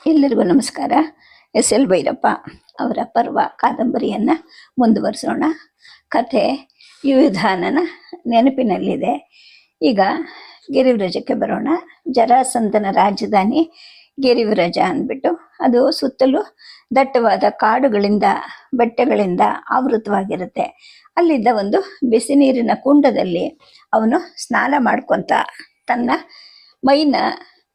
ಎಲ್ಲರಿಗೂ ನಮಸ್ಕಾರ. ಎಸ್.ಎಲ್. ಭೈರಪ್ಪ ಅವರ ಪರ್ವ ಕಾದಂಬರಿಯನ್ನು ಮುಂದುವರಿಸೋಣ. ಕಥೆ ಯುಯುಧಾನನ ನೆನಪಿನಲ್ಲಿದೆ. ಈಗ ಗಿರಿವ್ರಜಕ್ಕೆ ಬರೋಣ. ಜರಾಸಂಧನ ರಾಜಧಾನಿ ಗಿರಿವ್ರಜ ಅಂದ್ಬಿಟ್ಟು ಅದು ಸುತ್ತಲೂ ದಟ್ಟವಾದ ಕಾಡುಗಳಿಂದ ಬೆಟ್ಟಗಳಿಂದ ಆವೃತವಾಗಿರುತ್ತೆ. ಅಲ್ಲಿದ್ದ ಒಂದು ಬಿಸಿ ನೀರಿನ ಕುಂಡದಲ್ಲಿ ಅವನು ಸ್ನಾನ ಮಾಡ್ಕೊತ ತನ್ನ ಮೈನ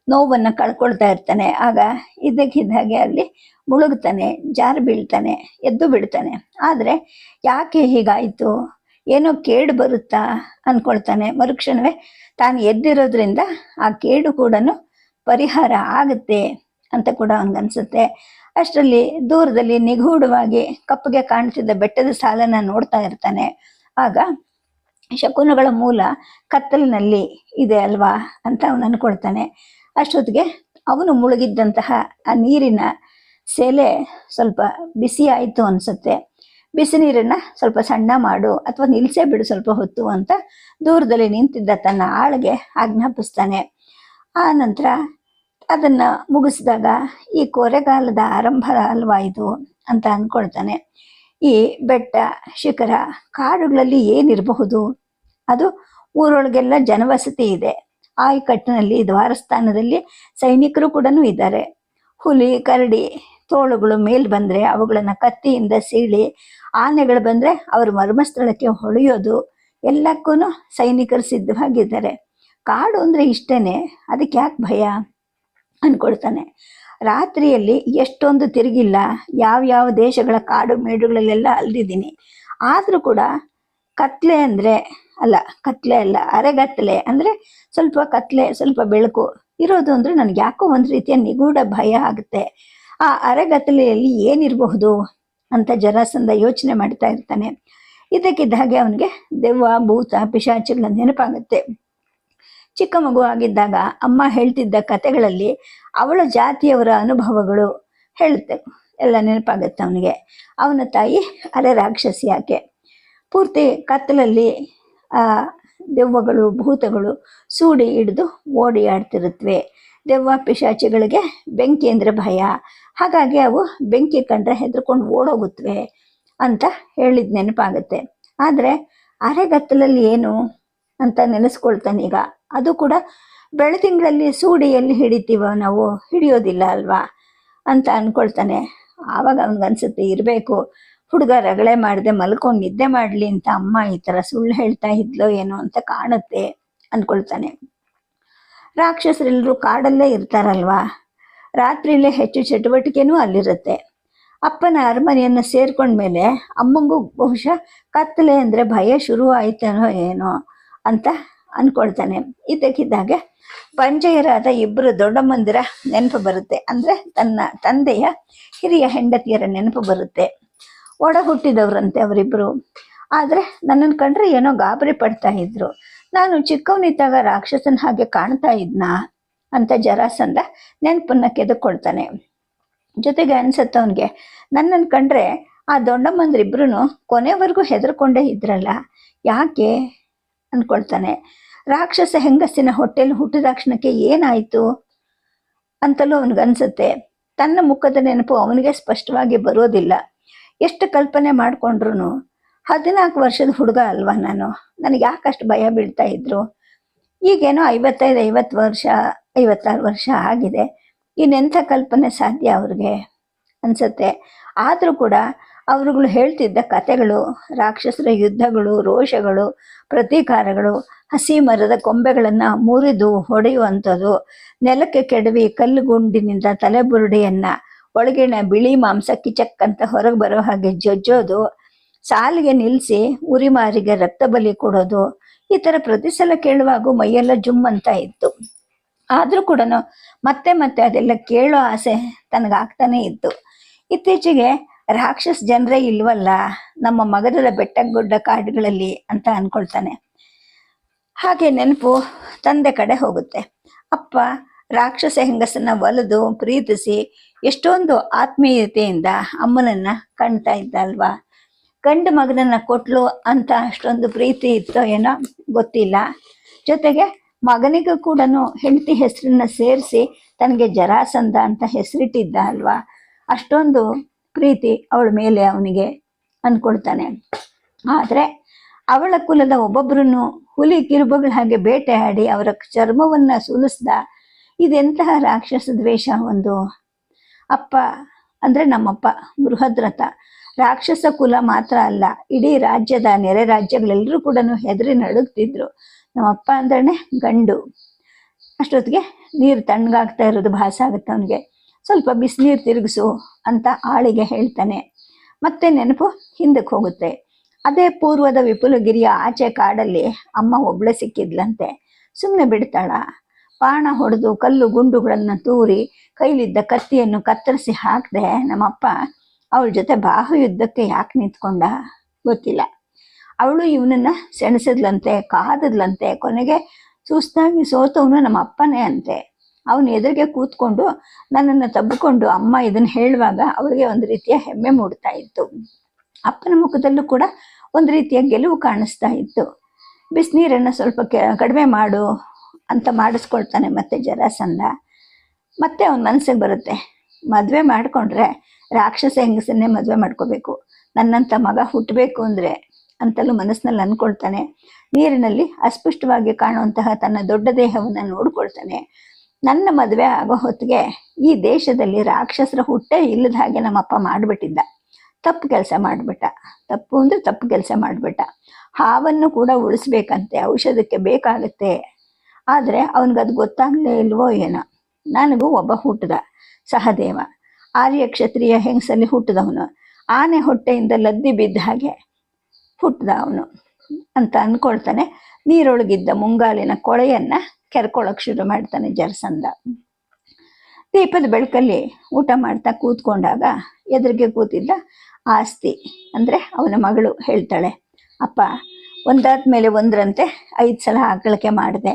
ನೋವನ್ನು ಕಳ್ಕೊಳ್ತಾ ಇರ್ತಾನೆ. ಆಗ ಇದ್ದಕ್ಕಿದ್ದಾಗೆ ಅಲ್ಲಿ ಮುಳುಗ್ತಾನೆ, ಜಾರು ಬೀಳ್ತಾನೆ, ಎದ್ದು ಬಿಡ್ತಾನೆ. ಆದರೆ ಯಾಕೆ ಹೀಗಾಯಿತು, ಏನೋ ಕೇಡು ಬರುತ್ತಾ ಅಂದ್ಕೊಳ್ತಾನೆ. ಮರುಕ್ಷಣವೇ ತಾನು ಎದ್ದಿರೋದ್ರಿಂದ ಆ ಕೇಡು ಕೂಡ ಪರಿಹಾರ ಆಗುತ್ತೆ ಅಂತ ಕೂಡ ಅವನಿಗನ್ಸುತ್ತೆ. ಅಷ್ಟರಲ್ಲಿ ದೂರದಲ್ಲಿ ನಿಗೂಢವಾಗಿ ಕಪ್ಪಗೆ ಕಾಣ್ತಿದ್ದ ಬೆಟ್ಟದ ಸಾಲನ್ನು ನೋಡ್ತಾ ಇರ್ತಾನೆ. ಆಗ ಶಕುನಗಳ ಮೂಲ ಕತ್ತಲಿನಲ್ಲಿ ಇದೆ ಅಲ್ವಾ ಅಂತ ಅವನು ಅಂದ್ಕೊಳ್ತಾನೆ. ಅಷ್ಟೊತ್ತಿಗೆ ಅವನು ಮುಳುಗಿದ್ದಂತಹ ಆ ನೀರಿನ ಸೆಲೆ ಸ್ವಲ್ಪ ಬಿಸಿ ಆಯಿತು ಅನಿಸುತ್ತೆ. ಬಿಸಿ ನೀರನ್ನು ಸ್ವಲ್ಪ ಸಣ್ಣ ಮಾಡು ಅಥವಾ ನಿಲ್ಲಿಸೇ ಬಿಡು ಸ್ವಲ್ಪ ಹೊತ್ತು ಅಂತ ದೂರದಲ್ಲಿ ನಿಂತಿದ್ದ ತನ್ನ ಆಳಿಗೆ ಆಜ್ಞಾಪಿಸ್ತಾನೆ. ಆ ನಂತರ ಅದನ್ನು ಮುಗಿಸಿದಾಗ ಈ ಕೊರೆಗಾಲದ ಆರಂಭ ಅಲ್ವಾ ಇದು ಅಂತ ಅಂದ್ಕೊಳ್ತಾನೆ. ಈ ಬೆಟ್ಟ ಶಿಖರ ಕಾಡುಗಳಲ್ಲಿ ಏನಿರಬಹುದು, ಅದು ಊರೊಳಗೆಲ್ಲ ಜನವಸತಿ ಇದೆ. ಆಯಕಟ್ಟಿನಲ್ಲಿ ದ್ವಾರಸ್ಥಾನದಲ್ಲಿ ಸೈನಿಕರು ಕೂಡ ಇದ್ದಾರೆ. ಹುಲಿ ಕರಡಿ ತೋಳುಗಳು ಮೇಲ್ ಬಂದರೆ ಅವುಗಳನ್ನು ಕತ್ತಿಯಿಂದ ಸೀಳಿ, ಆನೆಗಳು ಬಂದರೆ ಅವ್ರ ಮರ್ಮಸ್ಥಳಕ್ಕೆ ಹೊಳೆಯೋದು ಎಲ್ಲಕ್ಕೂ ಸೈನಿಕರು ಸಿದ್ಧವಾಗಿದ್ದಾರೆ. ಕಾಡು ಅಂದರೆ ಇಷ್ಟೇನೆ, ಅದಕ್ಕೆ ಯಾಕೆ ಭಯ ಅಂದ್ಕೊಳ್ತಾನೆ. ರಾತ್ರಿಯಲ್ಲಿ ಎಷ್ಟೊಂದು ತಿರುಗಿಲ್ಲ, ಯಾವ್ಯಾವ ದೇಶಗಳ ಕಾಡು ಮೇಡುಗಳಲ್ಲೆಲ್ಲ ಅಲ್ದಿದ್ದೀನಿ. ಆದರೂ ಕೂಡ ಕತ್ಲೆ ಅಲ್ಲ ಅರೆಗತ್ತಲೆ ಅಂದರೆ ಸ್ವಲ್ಪ ಕತ್ಲೆ ಸ್ವಲ್ಪ ಬೆಳಕು ಇರೋದು ಅಂದರೆ ನನಗೆ ಯಾಕೋ ಒಂದು ರೀತಿಯ ನಿಗೂಢ ಭಯ ಆಗುತ್ತೆ. ಆ ಅರೆಗತ್ತಲೆಯಲ್ಲಿ ಏನಿರಬಹುದು ಅಂತ ಜರಾಸಂಧ ಯೋಚನೆ ಮಾಡ್ತಾ ಇರ್ತಾನೆ. ಇದಕ್ಕಿದ್ದ ಹಾಗೆ ಅವನಿಗೆ ದೆವ್ವ ಭೂತ ಪಿಶಾಚಿಗಳ ನೆನಪಾಗುತ್ತೆ. ಚಿಕ್ಕ ಮಗು ಆಗಿದ್ದಾಗ ಅಮ್ಮ ಹೇಳ್ತಿದ್ದ ಕತೆಗಳಲ್ಲಿ ಅವಳ ಜಾತಿಯವರ ಅನುಭವಗಳು ಹೇಳುತ್ತೆ, ಎಲ್ಲ ನೆನಪಾಗುತ್ತೆ ಅವನಿಗೆ. ಅವನ ತಾಯಿ ಅರೆ ರಾಕ್ಷಸಿ. ಯಾಕೆ ಪೂರ್ತಿ ಕತ್ತಲಲ್ಲಿ ದೆವ್ವಗಳು ಭೂತಗಳು ಸೂಡಿ ಹಿಡಿದು ಓಡಿ ಆಡ್ತಿರುತ್ತವೆ. ದೆವ್ವ ಪಿಶಾಚಿಗಳಿಗೆ ಬೆಂಕಿ ಅಂದರೆ ಭಯ, ಹಾಗಾಗಿ ಅವು ಬೆಂಕಿ ಕಂಡ್ರೆ ಹೆದರ್ಕೊಂಡು ಓಡೋಗುತ್ತವೆ ಅಂತ ಹೇಳಿದ ನೆನಪಾಗುತ್ತೆ. ಆದರೆ ಅರೆಗತ್ತಲಲ್ಲಿ ಏನು ಅಂತ ನೆನೆಸ್ಕೊಳ್ತಾನೆ. ಈಗ ಅದು ಕೂಡ ಬೆಳತಿಂಗಳಲ್ಲಿ ಸೂಡಿಯಲ್ಲಿ ಹಿಡಿತೀವ ನಾವು, ಹಿಡಿಯೋದಿಲ್ಲ ಅಲ್ವಾ ಅಂತ ಅಂದ್ಕೊಳ್ತಾನೆ. ಆವಾಗ ಅವನಿಗನ್ಸುತ್ತೆ, ಇರಬೇಕು ಹುಡುಗ ರಗಳೆ ಮಾಡದೆ ಮಲ್ಕೊಂಡು ನಿದ್ದೆ ಮಾಡಲಿ ಅಂತ ಅಮ್ಮ ಈ ಥರ ಸುಳ್ಳು ಹೇಳ್ತಾ ಇದ್ಲೋ ಏನೋ ಅಂತ ಕಾಣುತ್ತೆ ಅಂದ್ಕೊಳ್ತಾನೆ. ರಾಕ್ಷಸರೆಲ್ಲರೂ ಕಾಡಲ್ಲೇ ಇರ್ತಾರಲ್ವಾ, ರಾತ್ರಿಯಲ್ಲೇ ಹೆಚ್ಚು ಚಟುವಟಿಕೆನೂ ಅಲ್ಲಿರುತ್ತೆ. ಅಪ್ಪನ ಅರಮನೆಯನ್ನು ಸೇರ್ಕೊಂಡ್ಮೇಲೆ ಅಮ್ಮಂಗೂ ಬಹುಶಃ ಕತ್ತಲೆ ಅಂದರೆ ಭಯ ಶುರು ಆಯ್ತನೋ ಏನೋ ಅಂತ ಅಂದ್ಕೊಳ್ತಾನೆ. ಇದ್ದಕ್ಕಿದ್ದಾಗೆ ಪಂಜೆಯರಾದ ಇಬ್ಬರು ದೊಡ್ಡಮ್ಮಂದಿರ ನೆನಪು ಬರುತ್ತೆ. ಅಂದರೆ ತನ್ನ ತಂದೆಯ ಹಿರಿಯ ಹೆಂಡತಿಯರ ನೆನಪು ಬರುತ್ತೆ. ಒಡ ಹುಟ್ಟಿದವ್ರಂತೆ ಅವರಿಬ್ಬರು. ಆದರೆ ನನ್ನನ್ನು ಕಂಡ್ರೆ ಏನೋ ಗಾಬರಿ ಪಡ್ತಾ ಇದ್ರು. ನಾನು ಚಿಕ್ಕವನಿದ್ದಾಗ ರಾಕ್ಷಸನ ಹಾಗೆ ಕಾಣ್ತಾ ಇದ್ನಾ ಅಂತ ಜರಾಸಂಧ ನೆನಪನ್ನು ಕೆದಕೊಳ್ತಾನೆ. ಜೊತೆಗೆ ಅನ್ಸತ್ತೆ ಅವನಿಗೆ, ನನ್ನನ್ನು ಕಂಡ್ರೆ ಆ ದೊಡ್ಡಮ್ಮಂದ್ರಿಬ್ರು ಕೊನೆವರೆಗೂ ಹೆದರ್ಕೊಂಡೇ ಇದ್ರಲ್ಲ, ಯಾಕೆ ಅಂದ್ಕೊಳ್ತಾನೆ. ರಾಕ್ಷಸ ಹೆಂಗಸಿನ ಹೊಟ್ಟೆಲಿ ಹುಟ್ಟಿದಾಕ್ಷಣಕ್ಕೆ ಏನಾಯಿತು ಅಂತಲೂ ಅವನಿಗನ್ಸುತ್ತೆ. ತನ್ನ ಮುಖದ ನೆನಪು ಅವನಿಗೆ ಸ್ಪಷ್ಟವಾಗಿ ಬರೋದಿಲ್ಲ. ಎಷ್ಟು ಕಲ್ಪನೆ ಮಾಡಿಕೊಂಡ್ರು 14 ವರ್ಷದ ಹುಡುಗ ಅಲ್ವಾ ನಾನು, ನನಗೆ ಯಾಕಷ್ಟು ಭಯ ಬೀಳ್ತಾ ಇದ್ರು. ಈಗೇನೋ 55 ವರ್ಷ 56 ವರ್ಷ ಆಗಿದೆ, ಇನ್ನೆಂಥ ಕಲ್ಪನೆ ಸಾಧ್ಯ ಅವ್ರಿಗೆ ಅನ್ಸುತ್ತೆ. ಆದರೂ ಕೂಡ ಅವರುಗಳು ಹೇಳ್ತಿದ್ದ ಕತೆಗಳು, ರಾಕ್ಷಸರ ಯುದ್ಧಗಳು, ರೋಷಗಳು, ಪ್ರತೀಕಾರಗಳು, ಹಸಿ ಮರದ ಕೊಂಬೆಗಳನ್ನು ಮುರಿದು ಹೊಡೆಯುವಂಥದ್ದು, ನೆಲಕ್ಕೆ ಕೆಡವಿ ಕಲ್ಲುಗುಂಡಿನಿಂದ ತಲೆಬುರುಡೆಯನ್ನು ಒಳಗಿನ ಬಿಳಿ ಮಾಂಸ ಕಿಚಕ್ಕಂತ ಹೊರಗೆ ಬರೋ ಹಾಗೆ ಜಜ್ಜೋದು, ಸಾಲಿಗೆ ನಿಲ್ಲಿಸಿ ಉರಿಮಾರಿಗೆ ರಕ್ತ ಬಲಿ ಕೊಡೋದು, ಈ ಥರ ಪ್ರತಿ ಸಲ ಕೇಳುವಾಗೂ ಮೈಯೆಲ್ಲ ಜುಮ್ ಅಂತ ಇತ್ತು. ಆದರೂ ಕೂಡ ಮತ್ತೆ ಮತ್ತೆ ಅದೆಲ್ಲ ಕೇಳೋ ಆಸೆ ತನಗಾಗ್ತಾನೆ ಇತ್ತು. ಇತ್ತೀಚೆಗೆ ರಾಕ್ಷಸ ಜನರೇ ಇಲ್ವಲ್ಲ ನಮ್ಮ ಮಗದದ ಬೆಟ್ಟ ಗುಡ್ಡ ಕಾಡುಗಳಲ್ಲಿ ಅಂತ ಅಂದ್ಕೊಳ್ತಾನೆ. ಹಾಗೆ ನೆನಪು ತಂದೆ ಕಡೆ ಹೋಗುತ್ತೆ. ಅಪ್ಪ ರಾಕ್ಷಸ ಹೆಂಗಸನ್ನ ಒಲಿದು ಪ್ರೀತಿಸಿ ಎಷ್ಟೊಂದು ಆತ್ಮೀಯತೆಯಿಂದ ಅಮ್ಮನನ್ನ ಕಾಣ್ತಾ ಇದ್ದ ಅಲ್ವಾ. ಗಂಡು ಮಗನನ್ನ ಕೊಟ್ಲು ಅಂತ ಅಷ್ಟೊಂದು ಪ್ರೀತಿ ಇತ್ತೋ ಏನೋ ಗೊತ್ತಿಲ್ಲ. ಜೊತೆಗೆ ಮಗನಿಗೂ ಕೂಡ ಹೆಂಡತಿ ಹೆಸರನ್ನ ಸೇರಿಸಿ ತನಗೆ ಜರಾಸಂಧ ಅಂತ ಹೆಸರಿಟ್ಟಿದ್ದ ಅಲ್ವಾ. ಅಷ್ಟೊಂದು ಪ್ರೀತಿ ಅವಳ ಮೇಲೆ ಅವನಿಗೆ ಅಂದ್ಕೊಳ್ತಾನೆ. ಆದರೆ ಅವಳ ಕುಲದ ಒಬ್ಬೊಬ್ಬರನ್ನು ಹುಲಿ ಕಿರುಬಗಳ ಹಾಗೆ ಬೇಟೆಯಾಡಿ ಅವರ ಚರ್ಮವನ್ನು ಸುಲಿಸ್ದ. ಇದೆಂತಹ ರಾಕ್ಷಸ ದ್ವೇಷ! ಒಂದು ಅಪ್ಪ ಅಂದರೆ ನಮ್ಮಪ್ಪ ಬೃಹದ್ರಥ ರಾಕ್ಷಸ ಕುಲ ಮಾತ್ರ ಅಲ್ಲ, ಇಡೀ ರಾಜ್ಯದ ನೆರೆ ರಾಜ್ಯಗಳೆಲ್ಲರೂ ಕೂಡ ಹೆದರಿ ನಡುಗ್ತಿದ್ರು. ನಮ್ಮಪ್ಪ ಅಂದ್ರೆ ಗಂಡು. ಅಷ್ಟೊತ್ತಿಗೆ ನೀರು ತಣ್ಣಗಾಗ್ತಾ ಇರೋದು ಭಾಸ ಆಗುತ್ತೆ ಅವನಿಗೆ. ಸ್ವಲ್ಪ ಬಿಸಿನೀರು ತಿರುಗಿಸು ಅಂತ ಆಳಿಗೆ ಹೇಳ್ತಾನೆ. ಮತ್ತೆ ನೆನಪು ಹಿಂದಕ್ಕೆ ಹೋಗುತ್ತೆ. ಅದೇ ಪೂರ್ವದ ವಿಪುಲಗಿರಿಯ ಆಚೆ ಕಾಡಲ್ಲಿ ಅಮ್ಮ ಒಬ್ಳೆ ಸಿಕ್ಕಿದ್ಲಂತೆ. ಸುಮ್ಮನೆ ಬಿಡ್ತಾಳ? ಬಾಣ ಹೊಡೆದು ಕಲ್ಲು ಗುಂಡುಗಳನ್ನು ತೂರಿ ಕೈಲಿದ್ದ ಕತ್ತಿಯನ್ನು ಕತ್ತರಿಸಿ ಹಾಕದೆ ನಮ್ಮಪ್ಪ ಅವಳ ಜೊತೆ ಬಾಹುಯುದ್ಧಕ್ಕೆ ಯಾಕೆ ನಿಂತ್ಕೊಂಡ ಗೊತ್ತಿಲ್ಲ. ಅವಳು ಇವನನ್ನ ಸೆಣಸಿದ್ಲಂತೆ, ಕಾದದ್ಲಂತೆ. ಕೊನೆಗೆ ಸುಸ್ತಾಗಿ ಸೋತವನು ನಮ್ಮ ಅಪ್ಪನೇ ಅಂತೆ. ಅವನ ಎದುರಿಗೆ ಕೂತ್ಕೊಂಡು ನನ್ನನ್ನು ತಬ್ಬಿಕೊಂಡು ಅಮ್ಮ ಇದನ್ನು ಹೇಳುವಾಗ ಅವಳಿಗೆ ಒಂದು ರೀತಿಯ ಹೆಮ್ಮೆ ಮೂಡ್ತಾ ಇತ್ತು. ಅಪ್ಪನ ಮುಖದಲ್ಲೂ ಕೂಡ ಒಂದು ರೀತಿಯ ಗೆಲುವು ಕಾಣಿಸ್ತಾ ಇತ್ತು. ಬಿಸಿನೀರನ್ನು ಸ್ವಲ್ಪ ಕಡಿಮೆ ಮಾಡು ಅಂತ ಮಾಡಿಸ್ಕೊಳ್ತಾನೆ ಮತ್ತೆ ಜರಾಸಂಧ. ಮತ್ತೆ ಅವನ ಮನಸ್ಸಿಗೆ ಬರುತ್ತೆ, ಮದುವೆ ಮಾಡಿಕೊಂಡ್ರೆ ರಾಕ್ಷಸ ಹೆಂಗಸನ್ನೇ ಮದುವೆ ಮಾಡ್ಕೋಬೇಕು, ನನ್ನಂಥ ಮಗ ಹುಟ್ಟಬೇಕು ಅಂದರೆ ಅಂತಲೂ ಮನಸ್ಸಿನಲ್ಲಿ ಅಂದ್ಕೊಳ್ತಾನೆ. ನೀರಿನಲ್ಲಿ ಅಸ್ಪಷ್ಟವಾಗಿ ಕಾಣುವಂತಹ ತನ್ನ ದೊಡ್ಡ ದೇಹವನ್ನು ನೋಡ್ಕೊಳ್ತಾನೆ. ನನ್ನ ಮದುವೆ ಆಗೋ ಹೊತ್ತಿಗೆ ಈ ದೇಶದಲ್ಲಿ ರಾಕ್ಷಸರ ಹುಟ್ಟೇ ಇಲ್ಲದ ಹಾಗೆ ನಮ್ಮಪ್ಪ ಮಾಡಿಬಿಟ್ಟಿದ್ದ. ತಪ್ಪು ಕೆಲಸ ಮಾಡಿಬಿಟ್ಟ. ತಪ್ಪು ಅಂದರೆ ತಪ್ಪು ಕೆಲಸ ಮಾಡಿಬಿಟ್ಟ. ಹಾವನ್ನು ಕೂಡ ಉಳಿಸ್ಬೇಕಂತೆ, ಔಷಧಕ್ಕೆ ಬೇಕಾಗುತ್ತೆ. ಆದರೆ ಅವನಿಗದು ಗೊತ್ತಾಗಲೇ ಇಲ್ವೋ ಏನೋ. ನನಗೂ ಒಬ್ಬ ಹುಟ್ಟಿದ, ಸಹದೇವ, ಆರ್ಯ ಕ್ಷತ್ರಿಯ ಹೆಂಗಸಲ್ಲಿ ಹುಟ್ಟಿದವನು. ಆನೆ ಹೊಟ್ಟೆಯಿಂದ ಲದ್ದಿ ಬಿದ್ದ ಹಾಗೆ ಹುಟ್ಟಿದ ಅವನು ಅಂತ ಅಂದ್ಕೊಳ್ತಾನೆ. ನೀರೊಳಗಿದ್ದ ಮುಂಗಾಲಿನ ಕೊಳೆಯನ್ನು ಕೆರ್ಕೊಳ್ಳೋಕೆ ಶುರು ಮಾಡ್ತಾನೆ ಜರಾಸಂಧ. ದೀಪದ ಬೆಳಕಲ್ಲಿ ಊಟ ಮಾಡ್ತಾ ಕೂತ್ಕೊಂಡಾಗ ಎದುರಿಗೆ ಕೂತಿದ್ದ ಆಸ್ತಿ ಅಂದರೆ ಅವನ ಮಗಳು ಹೇಳ್ತಾಳೆ, ಅಪ್ಪ ಒಂದಾದ ಮೇಲೆ ಒಂದರಂತೆ 5 ಸಲ ಆಕಳಿಕೆ ಮಾಡಿದೆ,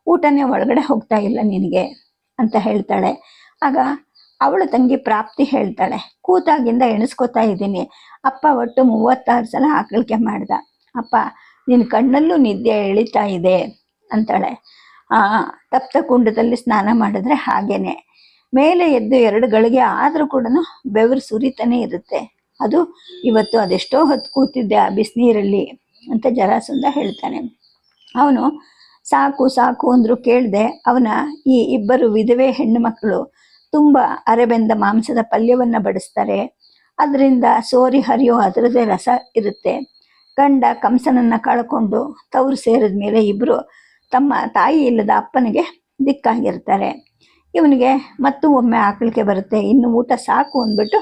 ಊಟನೇ ಒಳಗಡೆ ಹೋಗ್ತಾ ಇಲ್ಲ ನಿನಗೆ ಅಂತ ಹೇಳ್ತಾಳೆ. ಆಗ ಅವಳ ತಂಗಿ ಪ್ರಾಪ್ತಿ ಹೇಳ್ತಾಳೆ, ಕೂತಾಗಿಂದ ಎಣಿಸ್ಕೊತಾ ಇದ್ದೀನಿ, ಅಪ್ಪ ಒಟ್ಟು 36 ಸಲ ಆಕಳಿಕೆ ಮಾಡ್ದ. ಅಪ್ಪ ನಿನ್ನ ಕಣ್ಣಲ್ಲೂ ನಿದ್ದೆ ಎಳಿತಾ ಇದೆ ಅಂತಾಳೆ. ತಪ್ತ ಕುಂಡದಲ್ಲಿ ಸ್ನಾನ ಮಾಡಿದ್ರೆ ಹಾಗೇನೆ, ಮೇಲೆ ಎದ್ದು 2 ಗಳಿಗೆ ಆದರೂ ಕೂಡ ಬೆವರು ಸುರಿತಾನೆ ಇರುತ್ತೆ. ಅದು ಇವತ್ತು ಅದೆಷ್ಟೋ ಹೊತ್ತು ಕೂತಿದ್ದೆ ಆ ಬಿಸಿನೀರಲ್ಲಿ ಅಂತ ಜರಾಸಂಧ ಹೇಳ್ತಾನೆ. ಅವನು ಸಾಕು ಸಾಕು ಅಂದರೂ ಕೇಳದೆ ಅವನ ಈ 2 ವಿಧವೆ ಹೆಣ್ಣು ಮಕ್ಕಳು ತುಂಬ ಅರೆಬೆಂದ ಮಾಂಸದ ಪಲ್ಯವನ್ನು ಬಡಿಸ್ತಾರೆ. ಅದರಿಂದ ಸೋರಿ ಹರಿಯೋ ಅದರದೇ ರಸ ಇರುತ್ತೆ. ಗಂಡ ಕಂಸನನ್ನು ಕಳ್ಕೊಂಡು ತವರು ಸೇರಿದ ಮೇಲೆ ಇಬ್ಬರು ತಮ್ಮ ತಾಯಿ ಇಲ್ಲದ ಅಪ್ಪನಿಗೆ ದಿಕ್ಕಾಗಿರ್ತಾರೆ. ಇವನಿಗೆ ಮತ್ತೂ ಒಮ್ಮೆ ಆಕಳಿಕೆ ಬರುತ್ತೆ. ಇನ್ನು ಊಟ ಸಾಕು ಅಂದ್ಬಿಟ್ಟು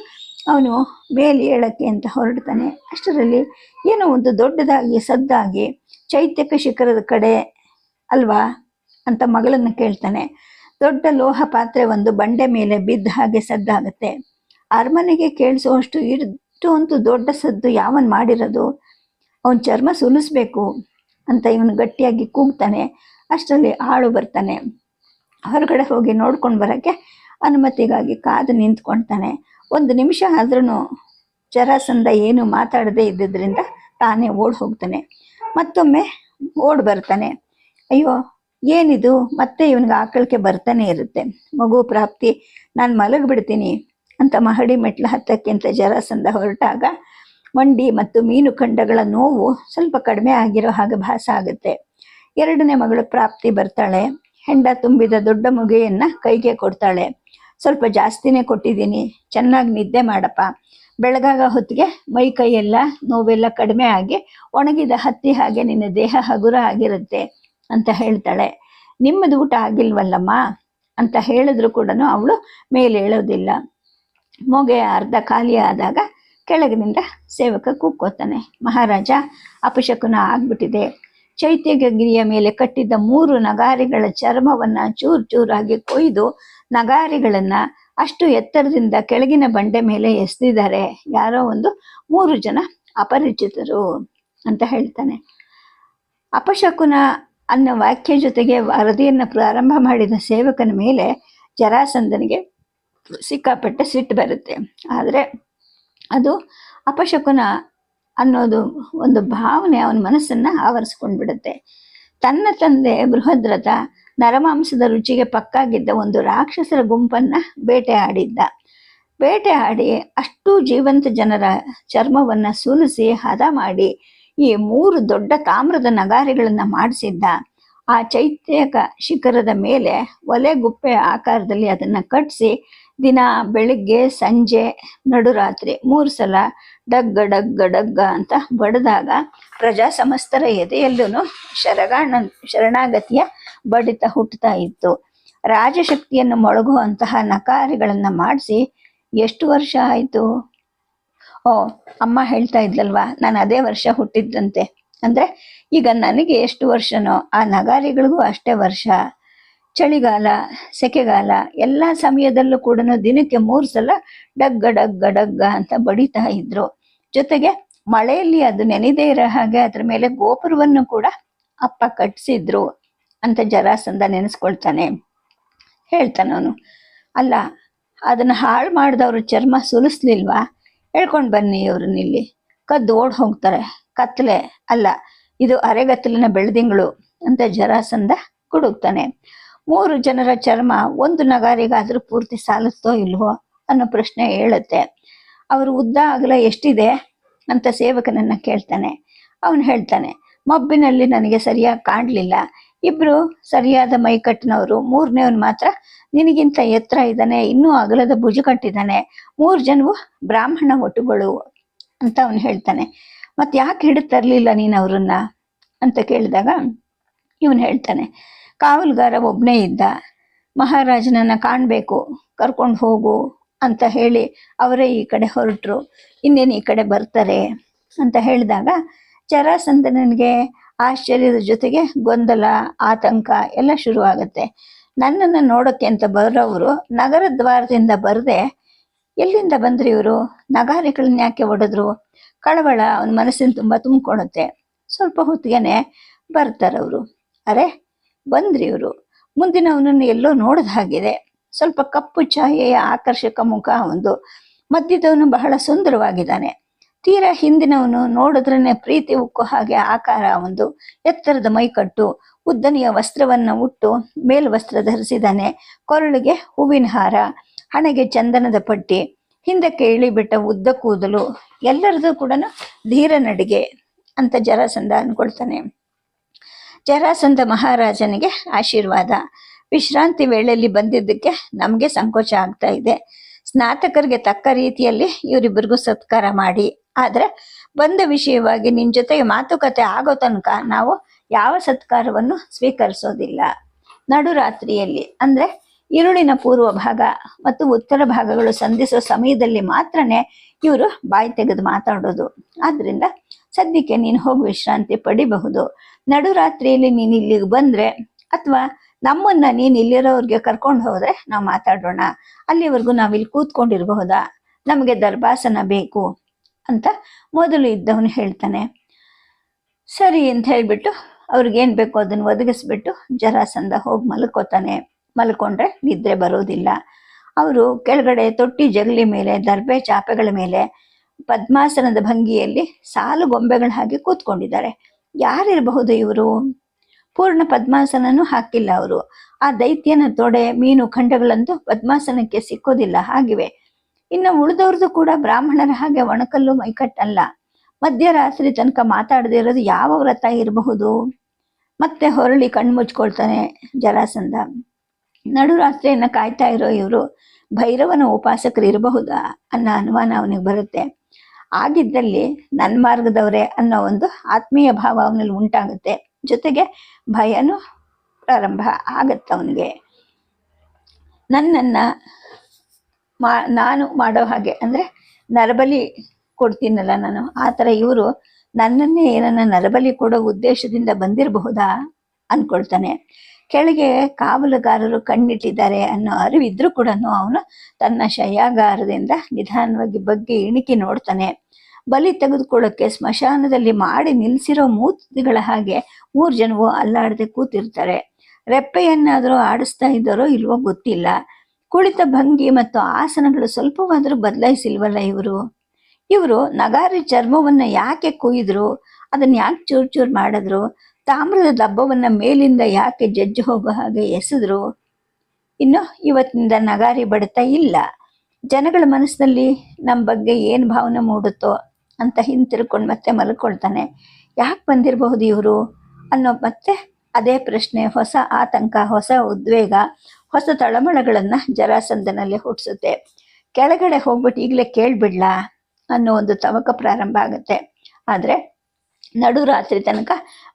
ಅವನು ಮೇಲೆ ಏಳಕ್ಕೆ ಅಂತ ಹೊರಡ್ತಾನೆ. ಅಷ್ಟರಲ್ಲಿ ಏನೋ ಒಂದು ದೊಡ್ಡದಾಗಿ ಸದ್ದಾಗಿ ಚೈತ್ಯಕ ಶಿಖರದ ಕಡೆ ಅಲ್ವಾ ಅಂತ ಮಗಳನ್ನು ಕೇಳ್ತಾನೆ. ದೊಡ್ಡ ಲೋಹ ಪಾತ್ರೆ ಒಂದು ಬಂಡೆ ಮೇಲೆ ಬಿದ್ದ ಹಾಗೆ ಸದ್ದಾಗುತ್ತೆ. ಅರಮನೆಗೆ ಕೇಳಿಸುವಷ್ಟು ಇಷ್ಟೊಂದು ದೊಡ್ಡ ಸದ್ದು ಯಾವನ್ ಮಾಡಿರೋದು? ಅವನ ಚರ್ಮ ಸುಲಿಸ್ಬೇಕು ಅಂತ ಇವನು ಗಟ್ಟಿಯಾಗಿ ಕೂಗ್ತಾನೆ. ಅಷ್ಟರಲ್ಲಿ ಆಳು ಬರ್ತಾನೆ. ಹೊರಗಡೆ ಹೋಗಿ ನೋಡ್ಕೊಂಡು ಬರೋಕ್ಕೆ ಅನುಮತಿಗಾಗಿ ಕಾದು ನಿಂತ್ಕೊಳ್ತಾನೆ. 1 ನಿಮಿಷ ಆದ್ರೂ ಜರಾಸಂಧ ಏನು ಮಾತಾಡದೇ ಇದ್ದಿದ್ದರಿಂದ ತಾನೇ ಓಡ್ ಹೋಗ್ತಾನೆ. ಮತ್ತೊಮ್ಮೆ ಓಡ್ ಬರ್ತಾನೆ. ಅಯ್ಯೋ ಏನಿದು, ಮತ್ತೆ ಇವನಿಗೆ ಆಕಳಿಕೆ ಬರ್ತಾನೆ ಇರುತ್ತೆ. ಮಗು ಪ್ರಾಪ್ತಿ, ನಾನು ಮಲಗಿಬಿಡ್ತೀನಿ ಅಂತ ಮಹಡಿ ಮೆಟ್ಲು ಹತ್ತಕ್ಕಿಂತ ಜರಾಸಂಧ ಹೊರಟಾಗ ಮಂಡಿ ಮತ್ತು ಮೀನು ಖಂಡಗಳ ನೋವು ಸ್ವಲ್ಪ ಕಡಿಮೆ ಆಗಿರೋ ಹಾಗೆ ಭಾಸ ಆಗುತ್ತೆ. 2ನೇ ಮಗಳು ಪ್ರಾಪ್ತಿ ಬರ್ತಾಳೆ. ಹೆಂಡ ತುಂಬಿದ ದೊಡ್ಡ ಮುಗೆಯನ್ನು ಕೈಗೆ ಕೊಡ್ತಾಳೆ. ಸ್ವಲ್ಪ ಜಾಸ್ತಿನೇ ಕೊಟ್ಟಿದ್ದೀನಿ, ಚೆನ್ನಾಗಿ ನಿದ್ದೆ ಮಾಡಪ್ಪ, ಬೆಳಗಾಗ ಹೊತ್ತಿಗೆ ಮೈ ಕೈಯೆಲ್ಲ ನೋವೆಲ್ಲ ಕಡಿಮೆ ಆಗಿ ಒಣಗಿದ ಹತ್ತಿ ಹಾಗೆ ನಿನ್ನ ದೇಹ ಹಗುರ ಆಗಿರುತ್ತೆ ಅಂತ ಹೇಳ್ತಾಳೆ. ನಿಮ್ಮದು ಊಟ ಆಗಿಲ್ವಲ್ಲಮ್ಮ ಅಂತ ಹೇಳಿದ್ರು ಕೂಡ ಅವಳು ಮೇಲೆ ಹೇಳೋದಿಲ್ಲ. ಮೊಗೆ ಅರ್ಧ ಖಾಲಿ ಆದಾಗ ಕೆಳಗಿನಿಂದ ಸೇವಕ ಕೂಕ್ಕೋತಾನೆ, ಮಹಾರಾಜ ಅಪಶಕುನ ಆಗ್ಬಿಟ್ಟಿದೆ. ಚೈತ್ಯಗಿರಿಯ ಮೇಲೆ ಕಟ್ಟಿದ್ದ 3 ನಗಾರಿಗಳ ಚರ್ಮವನ್ನು ಚೂರು ಚೂರಾಗಿ ಕೊಯ್ದು ನಗಾರಿಗಳನ್ನು ಅಷ್ಟು ಎತ್ತರದಿಂದ ಕೆಳಗಿನ ಬಂಡೆ ಮೇಲೆ ಎಸೆದಿದ್ದಾರೆ. ಯಾರೋ ಒಂದು 3 ಜನ ಅಪರಿಚಿತರು ಅಂತ ಹೇಳ್ತಾನೆ. ಅಪಶಕುನ ಅನ್ನೋ ವಾಕ್ಯ ಜೊತೆಗೆ ವರದಿಯನ್ನು ಪ್ರಾರಂಭ ಮಾಡಿದ ಸೇವಕನ ಮೇಲೆ ಜರಾಸಂಧನಿಗೆ ಸಿಕ್ಕಾಪಟ್ಟೆ ಸಿಟ್ಟು ಬರುತ್ತೆ. ಆದರೆ ಅದು ಅಪಶಕುನ ಅನ್ನೋದು ಒಂದು ಭಾವನೆ ಅವನ ಮನಸ್ಸನ್ನು ಆವರಿಸ್ಕೊಂಡು ಬಿಡುತ್ತೆ. ತನ್ನ ತಂದೆ ಬೃಹದ್ರಥ ನರಮಾಂಸದ ರುಚಿಗೆ ಪಕ್ಕಾಗಿದ್ದ ಒಂದು ರಾಕ್ಷಸರ ಗುಂಪನ್ನ ಬೇಟೆಯಾಡಿದ್ದ. ಬೇಟೆಯಾಡಿ ಅಷ್ಟೂ ಜೀವಂತ ಜನರ ಚರ್ಮವನ್ನ ಸುಲಿಸಿ ಹದ ಮಾಡಿ ಈ 3 ದೊಡ್ಡ ತಾಮ್ರದ ನಗಾರಿಗಳನ್ನ ಮಾಡಿಸಿದ್ದ. ಆ ಚೈತ್ಯಕ ಶಿಖರದ ಮೇಲೆ ಒಲೆಗುಪ್ಪೆ ಆಕಾರದಲ್ಲಿ ಅದನ್ನ ಕಟ್ಟಿಸಿ ದಿನ ಬೆಳಿಗ್ಗೆ ಸಂಜೆ ನಡುರಾತ್ರಿ 3 ಸಲ ಡಗ್ಗ ಡಗ್ಗ ಡಗ್ಗ ಅಂತ ಬಡಿದಾಗ ಪ್ರಜಾ ಸಮಸ್ತರ ಎದೆಯಲ್ಲೂ ಶರಣಾಗತಿಯ ಬಡಿತ ಹುಟ್ಟುತ್ತಾ ಇತ್ತು. ರಾಜಶಕ್ತಿಯನ್ನು ಮೊಳಗುವಂತಹ ನಕಾರಿಗಳನ್ನ ಮಾಡಿಸಿ ಎಷ್ಟು ವರ್ಷ ಆಯಿತು? ಅಮ್ಮ ಹೇಳ್ತಾ ಇದ್ಲಲ್ವಾ, ನಾನು ಅದೇ ವರ್ಷ ಹುಟ್ಟಿದ್ದಂತೆ. ಅಂದ್ರೆ ಈಗ ನನಗೆ ಎಷ್ಟು ವರ್ಷನೋ ಆ ನಗಾರಿಗಳಿಗೂ ಅಷ್ಟೇ ವರ್ಷ. ಚಳಿಗಾಲ ಸೆಕೆಗಾಲ ಎಲ್ಲ ಸಮಯದಲ್ಲೂ ಕೂಡ ದಿನಕ್ಕೆ 3 ಸಲ ಡಗ್ಗ ಡಗ್ಗ ಡಗ್ಗ ಅಂತ ಬಡಿತಾ ಇದ್ರು. ಜೊತೆಗೆ ಮಳೆಯಲ್ಲಿ ಅದು ನೆನೆದೇ ಇರೋ ಹಾಗೆ ಅದ್ರ ಮೇಲೆ ಗೋಪುರವನ್ನು ಕೂಡ ಅಪ್ಪ ಕಟ್ಟಿಸಿದ್ರು ಅಂತ ಜರಾಸಂಧ ನೆನೆಸ್ಕೊಳ್ತಾನೆ. ಹೇಳ್ತಾನವನು, ಅಲ್ಲ ಅದನ್ನ ಹಾಳು ಮಾಡಿದವ್ರು ಚರ್ಮ ಸುಲಿಸ್ಲಿಲ್ವಾ? ಹೇಳ್ಕೊಂಡು ಬನ್ನಿ ಇವ್ರನ್ನ, ಇಲ್ಲಿ ಕದ್ದು ಓಡ್ ಹೋಗ್ತಾರೆ. ಕತ್ಲೆ ಅಲ್ಲ, ಇದು ಅರೆಗತ್ತಲಿನ ಬೆಳದಿಂಗಳು ಅಂತ ಜರಾಸಂಧ ಗುಡುಗ್ತಾನೆ. 3 ಜನರ ಚರ್ಮ ಒಂದು ನಗಾರಿಗಾದ್ರೂ ಪೂರ್ತಿ ಸಾಲಿಸ್ತೋ ಇಲ್ವೋ ಅನ್ನೋ ಪ್ರಶ್ನೆ ಹೇಳುತ್ತೆ. ಅವರು ಉದ್ದ ಅಗಲ ಎಷ್ಟಿದೆ ಅಂತ ಸೇವಕನನ್ನ ಕೇಳ್ತಾನೆ. ಅವನು ಹೇಳ್ತಾನೆ, ಮಬ್ಬಿನಲ್ಲಿ ನನಗೆ ಸರಿಯಾಗಿ ಕಾಣಲಿಲ್ಲ. 2 ಸರಿಯಾದ ಮೈಕಟ್ಟಿನವರು, 3ನೇವನು ಮಾತ್ರ ನಿನಗಿಂತ ಎತ್ತರ ಇದ್ದಾನೆ, ಇನ್ನೂ ಅಗಲದ ಭುಜ ಕಟ್ಟಿದ್ದಾನೆ. 3 ಜನವು ಬ್ರಾಹ್ಮಣ ಒಟುಗಳು ಅಂತ ಅವನು ಹೇಳ್ತಾನೆ. ಮತ್ತೆ ಯಾಕೆ ಹಿಡಿದು ತರಲಿಲ್ಲ ನೀನು ಅವ್ರನ್ನ ಅಂತ ಕೇಳಿದಾಗ ಇವನು ಹೇಳ್ತಾನೆ, ಕಾವಲುಗಾರ ಒಬ್ಬನೇ ಇದ್ದ, ಮಹಾರಾಜನನ್ನ ಕಾಣಬೇಕು, ಕರ್ಕೊಂಡು ಹೋಗು ಅಂತ ಹೇಳಿ ಅವರೇ ಈ ಕಡೆ ಹೊರಟರು, ಇನ್ನೇನು ಈ ಕಡೆ ಬರ್ತಾರೆ ಅಂತ ಹೇಳಿದಾಗ ಜರಾಸಂಧನಿಗೆ ಆಶ್ಚರ್ಯದ ಜೊತೆಗೆ ಗೊಂದಲ ಆತಂಕ ಎಲ್ಲ ಶುರುವಾಗುತ್ತೆ. ನನ್ನನ್ನು ನೋಡೋಕ್ಕೆ ಅಂತ ಬರೋವರು ನಗರ ದ್ವಾರದಿಂದ ಬರದೆ ಎಲ್ಲಿಂದ ಬಂದ್ರಿ ಇವರು? ನಗಾರಿಗಳನ್ನ ಯಾಕೆ ಒಡೆದ್ರು? ಕಳವಳ ಅವನ ಮನಸ್ಸಿನ ತುಂಬ ತುಂಬಿಕೊಳ್ಳುತ್ತೆ. ಸ್ವಲ್ಪ ಹೊತ್ತಿಗೆನೆ ಬರ್ತಾರವರು. ಅರೆ ಬಂದ್ರಿ ಇವರು, ಮುಂದಿನವನನ್ನು ಎಲ್ಲೋ ನೋಡಿದ ಹಾಗಿದೆ. ಸ್ವಲ್ಪ ಕಪ್ಪು ಛಾಯೆಯ ಆಕರ್ಷಕ ಮುಖ ಒಂದು, ಮಧ್ಯದವನು ಬಹಳ ಸುಂದರವಾಗಿದ್ದಾನೆ. ತೀರಾ ಹಿಂದಿನವನು ನೋಡಿದ್ರೇ ಪ್ರೀತಿ ಉಕ್ಕೋ ಹಾಗೆ ಆಕಾರ ಒಂದು, ಎತ್ತರದ ಮೈಕಟ್ಟು, ಉದ್ದನೆಯ ವಸ್ತ್ರವನ್ನ ಉಟ್ಟು ಮೇಲ್ವಸ್ತ್ರ ಧರಿಸಿದ್ದಾನೆ. ಕೊರಳಿಗೆ ಹೂವಿನ ಹಾರ, ಹಣೆಗೆ ಚಂದನದ ಪಟ್ಟಿ, ಹಿಂದಕ್ಕೆ ಇಳಿಬಿಟ್ಟ ಉದ್ದ ಕೂದಲು, ಎಲ್ಲರದು ಕೂಡ ಧೀರ ನಡಿಗೆ ಅಂತ ಜರಾಸಂಧ ಅನ್ಕೊಳ್ತಾನೆ. ಜರಾಸಂಧ ಮಹಾರಾಜನಿಗೆ ಆಶೀರ್ವಾದ. ವಿಶ್ರಾಂತಿ ವೇಳೆಯಲ್ಲಿ ಬಂದಿದ್ದಕ್ಕೆ ನಮಗೆ ಸಂಕೋಚ ಆಗ್ತಾ ಇದೆ. ಸ್ನಾತಕರಿಗೆ ತಕ್ಕ ರೀತಿಯಲ್ಲಿ ಇವರಿಬ್ಬರಿಗೂ ಸತ್ಕಾರ ಮಾಡಿ, ಆದ್ರೆ ಬಂದ ವಿಷಯವಾಗಿ ನಿನ್ ಜೊತೆಗೆ ಮಾತುಕತೆ ಆಗೋ ತನಕ ನಾವು ಯಾವ ಸತ್ಕಾರವನ್ನು ಸ್ವೀಕರಿಸೋದಿಲ್ಲ. ನಡುರಾತ್ರಿಯಲ್ಲಿ ಅಂದ್ರೆ ഇരുಳಿನ ಪೂರ್ವ ಭಾಗ ಮತ್ತು ಉತ್ತರ ಭಾಗಗಳು ಸಂಧಿಸೋ ಸಮಯದಲ್ಲಿ ಮಾತ್ರನೇ ಇವರು ಬಾಯಿ ತೆಗೆದು ಮಾತಾಡೋದು. ಆದ್ರಿಂದ ಸದ್ಯಕ್ಕೆ ನೀನು ಹೋಗಿ ವಿಶ್ರಾಂತಿ ಪಡಿಬಹುದು. ನಡುರಾತ್ರಿಯಲ್ಲಿ ನೀನು ಇಲ್ಲಿಗೆ ಬಂದ್ರೆ ಅಥವಾ ನಮ್ಮನ್ನ ನೀನು ಇಲ್ಲಿರೋರ್ಗೆ ಕರ್ಕೊಂಡು ಹೋದ್ರೆ ನಾವು ಮಾತಾಡೋಣ, ಅಲ್ಲಿವರೆಗೂ ನಾವಿಲ್ಲಿ ಕೂತ್ಕೊಂಡಿರಬಹುದಾ? ನಮಗೆ ದರ್ಭಾಸನ ಬೇಕು ಅಂತ ಮೊದಲು ಇದ್ದವನು ಹೇಳ್ತಾನೆ. ಸರಿ ಅಂತ ಹೇಳ್ಬಿಟ್ಟು ಅವ್ರಿಗೇನು ಬೇಕೋ ಅದನ್ನು ಒದಗಿಸ್ಬಿಟ್ಟು ಜರಾಸಂಧ ಹೋಗಿ ಮಲ್ಕೋತಾನೆ. ಮಲ್ಕೊಂಡ್ರೆ ನಿದ್ರೆ ಬರೋದಿಲ್ಲ. ಅವರು ಕೆಳಗಡೆ ತೊಟ್ಟಿ ಜಗಲಿ ಮೇಲೆ ದರ್ಬೆ ಚಾಪೆಗಳ ಮೇಲೆ ಪದ್ಮಾಸನದ ಭಂಗಿಯಲ್ಲಿ ಸಾಲು ಗೊಂಬೆಗಳ ಹಾಗೆ ಕೂತ್ಕೊಂಡಿದ್ದಾರೆ. ಯಾರಿರಬಹುದು ಇವರು? ಪೂರ್ಣ ಪದ್ಮಾಸನನೂ ಹಾಕಿಲ್ಲ ಅವರು. ಆ ದೈತ್ಯನ ತೊಡೆ ಮೀನು ಖಂಡಗಳಂತೂ ಪದ್ಮಾಸನಕ್ಕೆ ಸಿಕ್ಕೋದಿಲ್ಲ ಹಾಗಿವೆ. ಇನ್ನು ಉಳಿದವ್ರದ್ದು ಕೂಡ ಬ್ರಾಹ್ಮಣರ ಹಾಗೆ ಒಣಕಲ್ಲು ಮೈಕಟ್ಟಲ್ಲ. ಮಧ್ಯರಾತ್ರಿ ತನಕ ಮಾತಾಡದೇ ಇರೋದು ಯಾವ ವ್ರತ ಇರಬಹುದು? ಮತ್ತೆ ಹೊರಳಿ ಕಣ್ಮುಚ್ಕೊಳ್ತಾನೆ ಜರಾಸಂಧ. ನಡುರಾತ್ರಿಯನ್ನ ಕಾಯ್ತಾ ಇರೋ ಇವರು ಭೈರವನ ಉಪಾಸಕರು ಇರಬಹುದಾ ಅನ್ನೋ ಅನುಮಾನ ಅವನಿಗೆ ಬರುತ್ತೆ. ಆಗಿದ್ದಲ್ಲಿ ನನ್ನ ಮಾರ್ಗದವರೇ ಅನ್ನೋ ಒಂದು ಆತ್ಮೀಯ ಭಾವ ಅವನಲ್ಲಿ ಉಂಟಾಗುತ್ತೆ. ಜೊತೆಗೆ ಭಯನೂ ಪ್ರಾರಂಭ ಆಗತ್ತೆ ಅವನಿಗೆ. ನನ್ನನ್ನು ನಾನು ಮಾಡೋ ಹಾಗೆ ಅಂದರೆ ನರಬಲಿ ಕೊಡ್ತೀನಲ್ಲ ನಾನು, ಆ ಥರ ಇವರು ನನ್ನನ್ನೇ ಏನನ್ನ ನರಬಲಿ ಕೊಡೋ ಉದ್ದೇಶದಿಂದ ಬಂದಿರಬಹುದಾ ಅಂದ್ಕೊಳ್ತಾನೆ. ಕೆಳಗೆ ಕಾವಲುಗಾರರು ಕಣ್ಣಿಟ್ಟಿದ್ದಾರೆ ಅನ್ನೋ ಅರಿವಿದ್ರೂ ಕೂಡ ಅವನು ತನ್ನ ಶಯಾಗಾರದಿಂದ ನಿಧಾನವಾಗಿ ಬಗ್ಗೆ ಇಣಿಕಿ ನೋಡ್ತಾನೆ. ಬಲಿ ತೆಗೆದುಕೊಳ್ಳೋಕ್ಕೆ ಸ್ಮಶಾನದಲ್ಲಿ ಮಾಡಿ ನಿಲ್ಲಿಸಿರೋ ಮೂರ್ತಿಗಳ ಹಾಗೆ 3 ಜನವು ಅಲ್ಲಾಡದೆ ಕೂತಿರ್ತಾರೆ. ರೆಪ್ಪೆಯನ್ನಾದರೂ ಆಡಿಸ್ತಾ ಇದ್ದಾರೋ ಇಲ್ವೋ ಗೊತ್ತಿಲ್ಲ. ಕುಳಿತ ಭಂಗಿ ಮತ್ತು ಆಸನಗಳು ಸ್ವಲ್ಪವಾದರೂ ಬದಲಾಯಿಸಿಲ್ವಲ್ಲ ಇವರು ನಗಾರಿ ಚರ್ಮವನ್ನ ಯಾಕೆ ಕುಯ್ದ್ರು? ಅದನ್ನ ಯಾಕೆ ಚೂರು ಚೂರು ಮಾಡಿದ್ರು? ತಾಮ್ರದ ದಬ್ಬವನ್ನ ಮೇಲಿಂದ ಯಾಕೆ ಜಜ್ಜು ಹೋಗೋ ಹಾಗೆ ಎಸೆದ್ರು? ಇನ್ನು ಇವತ್ತಿನಿಂದ ನಗಾರಿ ಬಡಿತ ಇಲ್ಲ. ಜನಗಳ ಮನಸ್ಸಿನಲ್ಲಿ ನಮ್ಮ ಬಗ್ಗೆ ಏನು ಭಾವನೆ ಮೂಡುತ್ತೋ ಅಂತ ಹಿಂತಿರ್ಕೊಂಡು ಮತ್ತೆ ಮಲ್ಕೊಳ್ತಾನೆ. ಯಾಕೆ ಬಂದಿರಬಹುದು ಇವರು ಅನ್ನೋ ಮತ್ತೆ ಅದೇ ಪ್ರಶ್ನೆ, ಹೊಸ ಆತಂಕ, ಹೊಸ ಉದ್ವೇಗ, ಹೊಸ ತಳಮಳಗಳನ್ನು ಜರಾಸಂಧನಲ್ಲಿ ಹುಟ್ಟಿಸುತ್ತೆ. ಕೆಳಗಡೆ ಹೋಗ್ಬಿಟ್ಟು ಈಗಲೇ ಕೇಳ್ಬಿಡ್ಲಾ ಅನ್ನೋ ಒಂದು ತವಕ ಪ್ರಾರಂಭ ಆಗುತ್ತೆ. ಆದರೆ ನಡು ರಾತ್ರಿ ತನಕ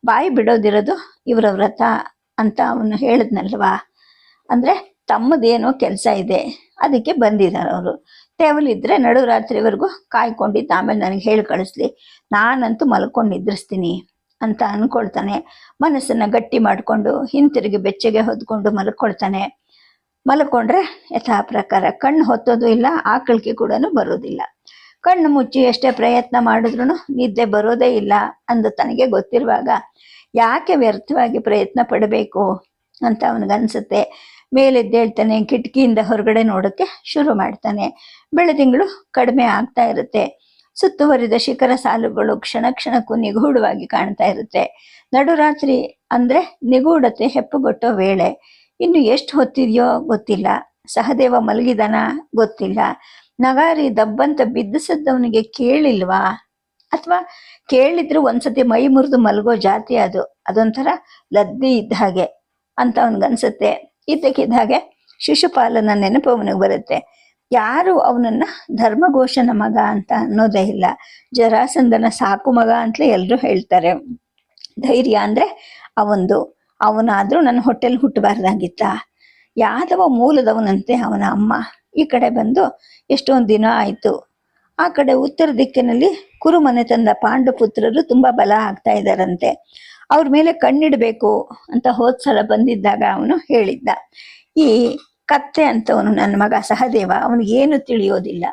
ಬಾಯಿ ಬಿಡೋದಿರೋದು ಇವರ ವ್ರತ ಅಂತ ಅವನು ಹೇಳಿದ್ನಲ್ವಾ. ಅಂದರೆ ತಮ್ಮದೇನೋ ಕೆಲಸ ಇದೆ, ಅದಕ್ಕೆ ಬಂದಿದ್ದಾರೆ ಅವರು. ತೇವಲಿದ್ರೆ ನಡು ರಾತ್ರಿವರೆಗೂ ಕಾಯ್ಕೊಂಡಿದ್ದು ಆಮೇಲೆ ನನಗೆ ಹೇಳಿ ಕಳಿಸ್ಲಿ, ನಾನಂತೂ ಮಲ್ಕೊಂಡು ನಿದ್ರಿಸ್ತೀನಿ ಅಂತ ಅಂದ್ಕೊಳ್ತಾನೆ. ಮನಸ್ಸನ್ನು ಗಟ್ಟಿ ಮಾಡಿಕೊಂಡು ಹಿಂತಿರುಗಿ ಬೆಚ್ಚಗೆ ಹೊದ್ಕೊಂಡು ಮಲ್ಕೊಳ್ತಾನೆ. ಮಲ್ಕೊಂಡ್ರೆ ಯಥಾ ಪ್ರಕಾರ ಕಣ್ಣು ಹೊತ್ತೋದು ಇಲ್ಲ, ಆಕಳಿಕೆ ಕೂಡ ಬರೋದಿಲ್ಲ. ಕಣ್ಣು ಮುಚ್ಚಿ ಎಷ್ಟೇ ಪ್ರಯತ್ನ ಮಾಡಿದ್ರೂ ನಿದ್ದೆ ಬರೋದೇ ಇಲ್ಲ ಅಂದು ತನಗೆ ಗೊತ್ತಿರುವಾಗ ಯಾಕೆ ವ್ಯರ್ಥವಾಗಿ ಪ್ರಯತ್ನ ಪಡಬೇಕು ಅಂತ ಅವನಿಗನ್ಸುತ್ತೆ. ಮೇಲೆದ್ದೇಳ್ತಾನೆ, ಕಿಟಕಿಯಿಂದ ಹೊರಗಡೆ ನೋಡೋಕ್ಕೆ ಶುರು ಮಾಡ್ತಾನೆ. ಬೆಳದಿಂಗಳು ಕಡಿಮೆ ಆಗ್ತಾ ಇರುತ್ತೆ. ಸುತ್ತುವರಿದ ಶಿಖರ ಸಾಲುಗಳು ಕ್ಷಣ ಕ್ಷಣಕ್ಕೂ ನಿಗೂಢವಾಗಿ ಕಾಣ್ತಾ ಇರುತ್ತೆ. ನಡುರಾತ್ರಿ ಅಂದರೆ ನಿಗೂಢತೆ ಹೆಪ್ಪುಗೊಟ್ಟೋ ವೇಳೆ. ಇನ್ನು ಎಷ್ಟು ಹೊತ್ತಿದೆಯೋ ಗೊತ್ತಿಲ್ಲ. ಸಹದೇವ ಮಲಗಿದಾನ ಗೊತ್ತಿಲ್ಲ. ನಗಾರಿ ದಬ್ಬಂತ ಬಿದ್ದಿಸದ್ದವನಿಗೆ ಕೇಳಿಲ್ವಾ? ಅಥವಾ ಕೇಳಿದ್ರು ಒಂದ್ಸತಿ ಮೈ ಮುರಿದು ಮಲಗೋ ಜಾತಿ ಅದು. ಅದೊಂಥರ ಲದ್ದಿ ಇದ್ದ ಹಾಗೆ ಅಂತ ಅವನಿಗನ್ಸುತ್ತೆ. ಇದ್ದಕ್ಕಿದ್ದ ಹಾಗೆ ಶಿಶುಪಾಲನ ನೆನಪು ಅವನಿಗೆ ಬರುತ್ತೆ. ಯಾರು ಅವನನ್ನ ಧರ್ಮಘೋಷನ ಮಗ ಅಂತ ಅನ್ನೋದೇ ಇಲ್ಲ. ಜರಾಸಂಧನ ಸಾಕು ಮಗ ಅಂತಲೇ ಎಲ್ಲರೂ ಹೇಳ್ತಾರೆ. ಧೈರ್ಯ ಅಂದರೆ ಅವನಾದರೂ ನನ್ನ ಹೊಟ್ಟೆಲ್ ಹುಟ್ಟಬಾರ್ದಾಗಿತ್ತ. ಯಾದವ ಮೂಲದವನಂತೆ ಅವನ ಅಮ್ಮ. ಈ ಕಡೆ ಬಂದು ಎಷ್ಟೊಂದು ದಿನ ಆಯಿತು. ಆ ಕಡೆ ಉತ್ತರ ದಿಕ್ಕಿನಲ್ಲಿ ಕುರುಮನೆ ತಂದ ಪಾಂಡುಪುತ್ರರು ತುಂಬ ಬಲ ಆಗ್ತಾ ಇದ್ದಾರಂತೆ. ಅವ್ರ ಮೇಲೆ ಕಣ್ಣಿಡಬೇಕು ಅಂತ ಹೋದ್ಸಲ ಬಂದಿದ್ದಾಗ ಅವನು ಹೇಳಿದ್ದ. ಈ ಕತ್ತೆ ಅಂತವನು ನನ್ನ ಮಗ ಸಹದೇವ, ಅವನಿಗೇನು ತಿಳಿಯೋದಿಲ್ಲ.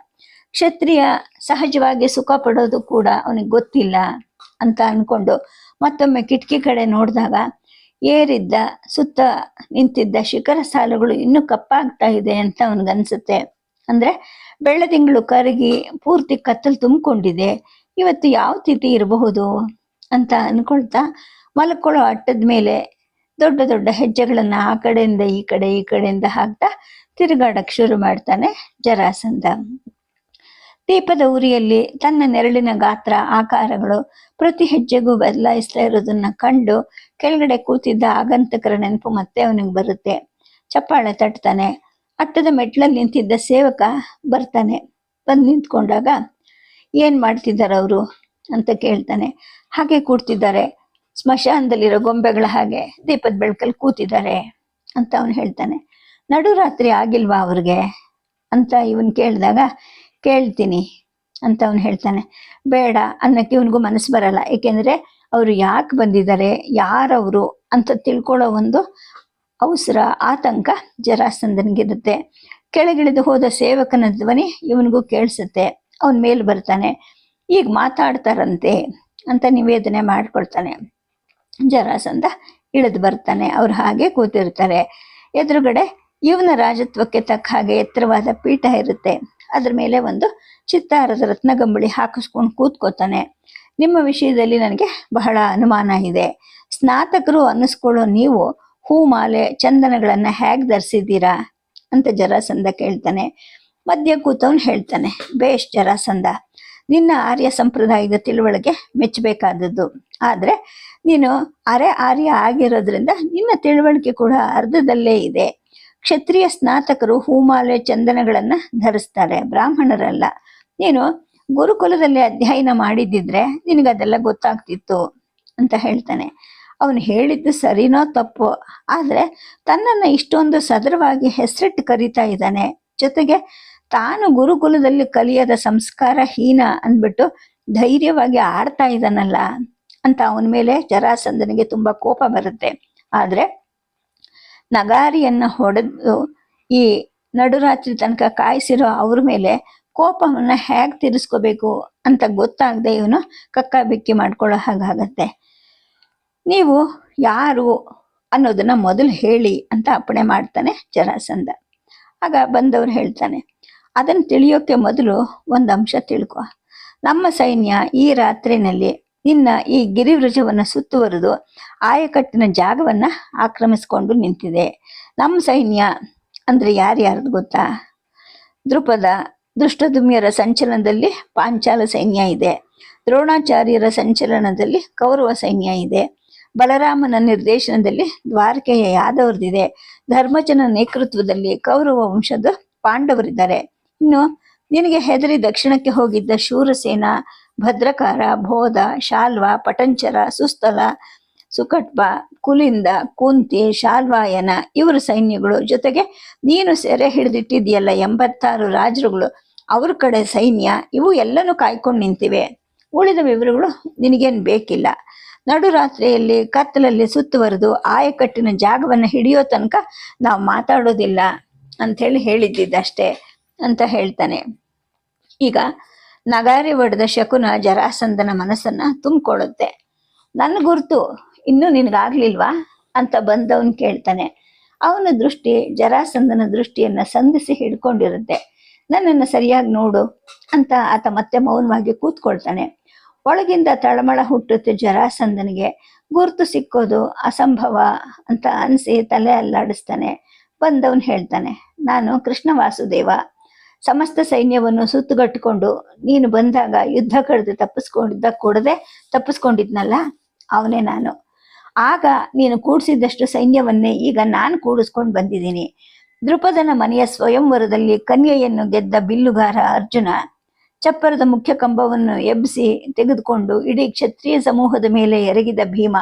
ಕ್ಷತ್ರಿಯ ಸಹಜವಾಗಿ ಸುಖ ಪಡೋದು ಕೂಡ ಅವನಿಗೆ ಗೊತ್ತಿಲ್ಲ ಅಂತ ಅಂದ್ಕೊಂಡು ಮತ್ತೊಮ್ಮೆ ಕಿಟಕಿ ಕಡೆ ನೋಡಿದಾಗ ಏರಿದ್ದ ಸುತ್ತ ನಿಂತಿದ್ದ ಶಿಖರ ಸಾಲುಗಳು ಇನ್ನೂ ಕಪ್ಪಾಗ್ತಾ ಇದೆ ಅಂತ ಅವನಿಗನ್ಸುತ್ತೆ. ಅಂದರೆ ಬೆಳ್ಳದಿಂಗಳು ಕರಗಿ ಪೂರ್ತಿ ಕತ್ತಲು ತುಂಬಿಕೊಂಡಿದೆ. ಇವತ್ತು ಯಾವ ತಿಥಿ ಇರಬಹುದು ಅಂತ ಅಂದ್ಕೊಳ್ತಾ ಮಲ್ಕೊಳ್ಳೋ ಅಟ್ಟದ ಮೇಲೆ ದೊಡ್ಡ ದೊಡ್ಡ ಹೆಜ್ಜೆಗಳನ್ನು ಆ ಕಡೆಯಿಂದ ಈ ಕಡೆಯಿಂದ ಹಾಕ್ತಾ ತಿರುಗಾಡಕ್ಕೆ ಶುರು ಮಾಡ್ತಾನೆ ಜರಾಸಂಧ. ದೀಪದ ಉರಿಯಲ್ಲಿ ತನ್ನ ನೆರಳಿನ ಗಾತ್ರ, ಆಕಾರಗಳು ಪ್ರತಿ ಹೆಜ್ಜೆಗೂ ಬದಲಾಯಿಸ್ತಾ ಇರೋದನ್ನ ಕಂಡು ಕೆಳಗಡೆ ಕೂತಿದ್ದ ಆಗಂತಕರ ನೆನಪು ಮತ್ತೆ ಅವನಿಗೆ ಬರುತ್ತೆ. ಚಪ್ಪಾಳೆ ತಟ್ತಾನೆ. ಅಟ್ಟದ ಮೆಟ್ಲಲ್ಲಿ ನಿಂತಿದ್ದ ಸೇವಕ ಬರ್ತಾನೆ. ಬಂದು ನಿಂತ್ಕೊಂಡಾಗ ಏನು ಮಾಡ್ತಿದ್ದಾರೆ ಅವರು ಅಂತ ಕೇಳ್ತಾನೆ. ಹಾಗೆ ಕೂಡ್ತಿದ್ದಾರೆ, ಸ್ಮಶಾನದಲ್ಲಿರೋ ಗೊಂಬೆಗಳ ಹಾಗೆ ದೀಪದ ಬೆಳಕಲ್ಲಿ ಕೂತಿದ್ದಾರೆ ಅಂತ ಅವನು ಹೇಳ್ತಾನೆ. ನಡುರಾತ್ರಿ ಆಗಿಲ್ವಾ ಅವ್ರಿಗೆ ಅಂತ ಇವನು ಕೇಳಿದಾಗ ಕೇಳ್ತೀನಿ ಅಂತ ಅವನು ಹೇಳ್ತಾನೆ. ಬೇಡ ಅನ್ನಕ್ಕೆ ಇವನಿಗೂ ಮನಸ್ಸು ಬರಲ್ಲ. ಏಕೆಂದರೆ ಅವರು ಯಾಕೆ ಬಂದಿದ್ದಾರೆ, ಯಾರವರು ಅಂತ ತಿಳ್ಕೊಳ್ಳೋ ಒಂದು ಅವಸರ, ಆತಂಕ ಜರಾಸಂಧನಿಗಿರುತ್ತೆ. ಕೆಳಗಿಳಿದು ಹೋದ ಸೇವಕನ ಧ್ವನಿ ಇವನಿಗೂ ಕೇಳಿಸುತ್ತೆ. ಅವನ ಮೇಲೆ ಬರ್ತಾನೆ. ಈಗ ಮಾತಾಡ್ತಾರಂತೆ ಅಂತ ನಿವೇದನೆ ಮಾಡ್ಕೊಳ್ತಾನೆ. ಜರಾಸಂಧ ಇಳಿದು ಬರ್ತಾನೆ. ಅವ್ರು ಹಾಗೆ ಕೂತಿರ್ತಾರೆ. ಎದುರುಗಡೆ ಇವನ ರಾಜತ್ವಕ್ಕೆ ತಕ್ಕ ಹಾಗೆ ಎತ್ತರವಾದ ಪೀಠ ಇರುತ್ತೆ. ಅದ್ರ ಮೇಲೆ ಒಂದು ಚಿತ್ತಾರದ ರತ್ನಗಂಬಳಿ ಹಾಕಿಸ್ಕೊಂಡು ಕೂತ್ಕೋತಾನೆ. ನಿಮ್ಮ ವಿಷಯದಲ್ಲಿ ನನಗೆ ಬಹಳ ಅನುಮಾನ ಇದೆ. ಸ್ನಾತಕರು ಅನ್ನಿಸ್ಕೊಳ್ಳೋ ನೀವು ಹೂಮಾಲೆ ಚಂದನಗಳನ್ನು ಹೇಗೆ ಧರಿಸಿದ್ದೀರಾ ಅಂತ ಜರಾಸಂಧ ಕೇಳ್ತಾನೆ. ಮಧ್ಯ ಕೂತವನು ಹೇಳ್ತಾನೆ, ಬೇಷ್ ಜರಾಸಂಧ, ನಿನ್ನ ಆರ್ಯ ಸಂಪ್ರದಾಯದ ತಿಳುವಳಿಕೆ ಮೆಚ್ಚಬೇಕಾದದ್ದು. ಆದರೆ ನೀನು ಆರ್ಯ ಆಗಿರೋದ್ರಿಂದ ನಿನ್ನ ತಿಳುವಳಿಕೆ ಕೂಡ ಅರ್ಧದಲ್ಲೇ ಇದೆ. ಕ್ಷತ್ರಿಯ ಸ್ನಾತಕರು ಹೂಮಾಲೆ ಚಂದನಗಳನ್ನು ಧರಿಸ್ತಾರೆ, ಬ್ರಾಹ್ಮಣರಲ್ಲ. ನೀನು ಗುರುಕುಲದಲ್ಲಿ ಅಧ್ಯಯನ ಮಾಡಿದ್ದಿದ್ರೆ ನಿನಗದೆಲ್ಲ ಗೊತ್ತಾಗ್ತಿತ್ತು ಅಂತ ಹೇಳ್ತಾನೆ. ಅವನು ಹೇಳಿದ್ದು ಸರಿನೋ ತಪ್ಪೋ, ಆದರೆ ತನ್ನನ್ನು ಇಷ್ಟೊಂದು ಸದರವಾಗಿ ಹೆಸರಿಟ್ಟು ಕರೀತಾ ಇದ್ದಾನೆ. ಜೊತೆಗೆ ತಾನು ಗುರುಕುಲದಲ್ಲಿ ಕಲಿಯದ ಸಂಸ್ಕಾರ ಹೀನ ಅಂದ್ಬಿಟ್ಟು ಧೈರ್ಯವಾಗಿ ಆಡ್ತಾ ಇದ್ದಾನಲ್ಲ ಅಂತ ಅವನ ಮೇಲೆ ಜರಾಸಂಧನಿಗೆ ತುಂಬ ಕೋಪ ಬರುತ್ತೆ. ಆದರೆ ನಗಾರಿಯನ್ನು ಹೊಡೆದು ಈ ನಡುರಾತ್ರಿ ತನಕ ಕಾಯಿಸಿರೋ ಅವ್ರ ಮೇಲೆ ಕೋಪವನ್ನು ಹೇಗೆ ತೀರಿಸ್ಕೋಬೇಕು ಅಂತ ಗೊತ್ತಾಗದೆ ಇವನು ಕಕ್ಕಾಬಿಕ್ಕಿ ಮಾಡ್ಕೊಳ್ಳೋ ಹಾಗಾಗತ್ತೆ. ನೀವು ಯಾರು ಅನ್ನೋದನ್ನ ಮೊದಲು ಹೇಳಿ ಅಂತ ಅಪ್ಪಣೆ ಮಾಡ್ತಾನೆ ಜರಾಸಂಧ. ಆಗ ಬಂದವರು ಹೇಳ್ತಾನೆ, ಅದನ್ನು ತಿಳಿಯೋಕ್ಕೆ ಮೊದಲು ಒಂದು ಅಂಶ ತಿಳ್ಕೊ. ನಮ್ಮ ಸೈನ್ಯ ಈ ರಾತ್ರಿನಲ್ಲಿ ನಿನ್ನ ಈ ಗಿರಿವೃಜವನ್ನು ಸುತ್ತುವರಿದು ಆಯಕಟ್ಟಿನ ಜಾಗವನ್ನ ಆಕ್ರಮಿಸಿಕೊಂಡು ನಿಂತಿದೆ. ನಮ್ಮ ಸೈನ್ಯ ಅಂದ್ರೆ ಯಾರ್ಯಾರ್ದು ಗೊತ್ತಾ? ದೃಪದ ದೃಷ್ಟದುಮ್ಯರ ಸಂಚಲನದಲ್ಲಿ ಪಾಂಚಾಲ ಸೈನ್ಯ ಇದೆ, ದ್ರೋಣಾಚಾರ್ಯರ ಸಂಚಲನದಲ್ಲಿ ಕೌರವ ಸೈನ್ಯ ಇದೆ, ಬಲರಾಮನ ನಿರ್ದೇಶನದಲ್ಲಿ ದ್ವಾರಕೆಯ ಯಾದವರದಿದೆ, ಧರ್ಮಜನ ನೇತೃತ್ವದಲ್ಲಿ ಕೌರವ ವಂಶದ ಪಾಂಡವರಿದ್ದಾರೆ. ಇನ್ನು ನಿನಗೆ ಹೆದರಿ ದಕ್ಷಿಣಕ್ಕೆ ಹೋಗಿದ್ದ ಶೂರಸೇನ, ಭದ್ರಕಾರ, ಬೋಧ, ಶಾಲ್ವ, ಪಟಂಚರ, ಸುಸ್ಥಲ, ಸುಕಟ್ಪ, ಕುಲಿಂದ, ಕುಂತಿ, ಶಾಲ್ವಾಯನ ಇವರ ಸೈನ್ಯಗಳು, ಜೊತೆಗೆ ನೀನು ಸೆರೆ ಹಿಡಿದಿಟ್ಟಿದೆಯಲ್ಲ 86 ರಾಜರುಗಳು, ಅವ್ರ ಕಡೆ ಸೈನ್ಯ, ಇವು ಎಲ್ಲನೂ ಕಾಯ್ಕೊಂಡು ನಿಂತಿವೆ. ಉಳಿದ ವಿವರಗಳು ನಿನಗೇನು ಬೇಕಿಲ್ಲ. ನಡುರಾತ್ರಿಯಲ್ಲಿ ಕತ್ತಲಲ್ಲಿ ಸುತ್ತುವರೆದು ಆಯಕಟ್ಟಿನ ಜಾಗವನ್ನು ಹಿಡಿಯೋ ತನಕ ನಾವು ಮಾತಾಡೋದಿಲ್ಲ ಅಂಥೇಳಿ ಹೇಳಿದ್ದಿದ್ದಷ್ಟೇ ಅಂತ ಹೇಳ್ತಾನೆ. ಈಗ ನಗಾರಿ ಒಡೆದ ಶಕುನ ಜರಾಸಂಧನ ಮನಸ್ಸನ್ನ ತುಂಬಿಕೊಳ್ಳುತ್ತೆ. ನನ್ನ ಗುರುತು ಇನ್ನೂ ನಿನಗಾಗ್ಲಿಲ್ವಾ ಅಂತ ಬಂದವನು ಕೇಳ್ತಾನೆ. ಅವನ ದೃಷ್ಟಿ ಜರಾಸಂಧನ ದೃಷ್ಟಿಯನ್ನ ಸಂಧಿಸಿ ಹಿಡ್ಕೊಂಡಿರುತ್ತೆ. ನನ್ನನ್ನು ಸರಿಯಾಗಿ ನೋಡು ಅಂತ ಆತ ಮತ್ತೆ ಮೌನವಾಗಿ ಕೂತ್ಕೊಳ್ತಾನೆ. ಒಳಗಿಂದ ತಳಮಳ ಹುಟ್ಟುತ್ತೆ ಜರಾಸಂಧನಿಗೆ. ಗುರುತು ಸಿಕ್ಕೋದು ಅಸಂಭವ ಅಂತ ಅನಿಸಿ ತಲೆ ಅಲ್ಲಾಡಿಸ್ತಾನೆ. ಬಂದವನು ಹೇಳ್ತಾನೆ, ನಾನು ಕೃಷ್ಣ ವಾಸುದೇವ. ಸಮಸ್ತ ಸೈನ್ಯವನ್ನು ಸುತ್ತುಗಟ್ಟಿಕೊಂಡು ನೀನು ಬಂದಾಗ ಯುದ್ಧ ಕಳೆದು ತಪ್ಪಿಸ್ಕೊಂಡಿದ್ನಲ್ಲ, ಅವನೇ ನಾನು. ಆಗ ನೀನು ಕೂಡಿಸಿದಷ್ಟು ಸೈನ್ಯವನ್ನೇ ಈಗ ನಾನು ಕೂಡಿಸ್ಕೊಂಡು ಬಂದಿದ್ದೀನಿ. ದೃಪದನ ಮನೆಯ ಸ್ವಯಂವರದಲ್ಲಿ ಕನ್ಯೆಯನ್ನು ಗೆದ್ದ ಬಿಲ್ಲುಗಾರ ಅರ್ಜುನ, ಚಪ್ಪರದ ಮುಖ್ಯ ಕಂಬವನ್ನು ಎಬ್ಬಿಸಿ ತೆಗೆದುಕೊಂಡು ಇಡೀ ಕ್ಷತ್ರಿಯ ಸಮೂಹದ ಮೇಲೆ ಎರಗಿದ ಭೀಮ,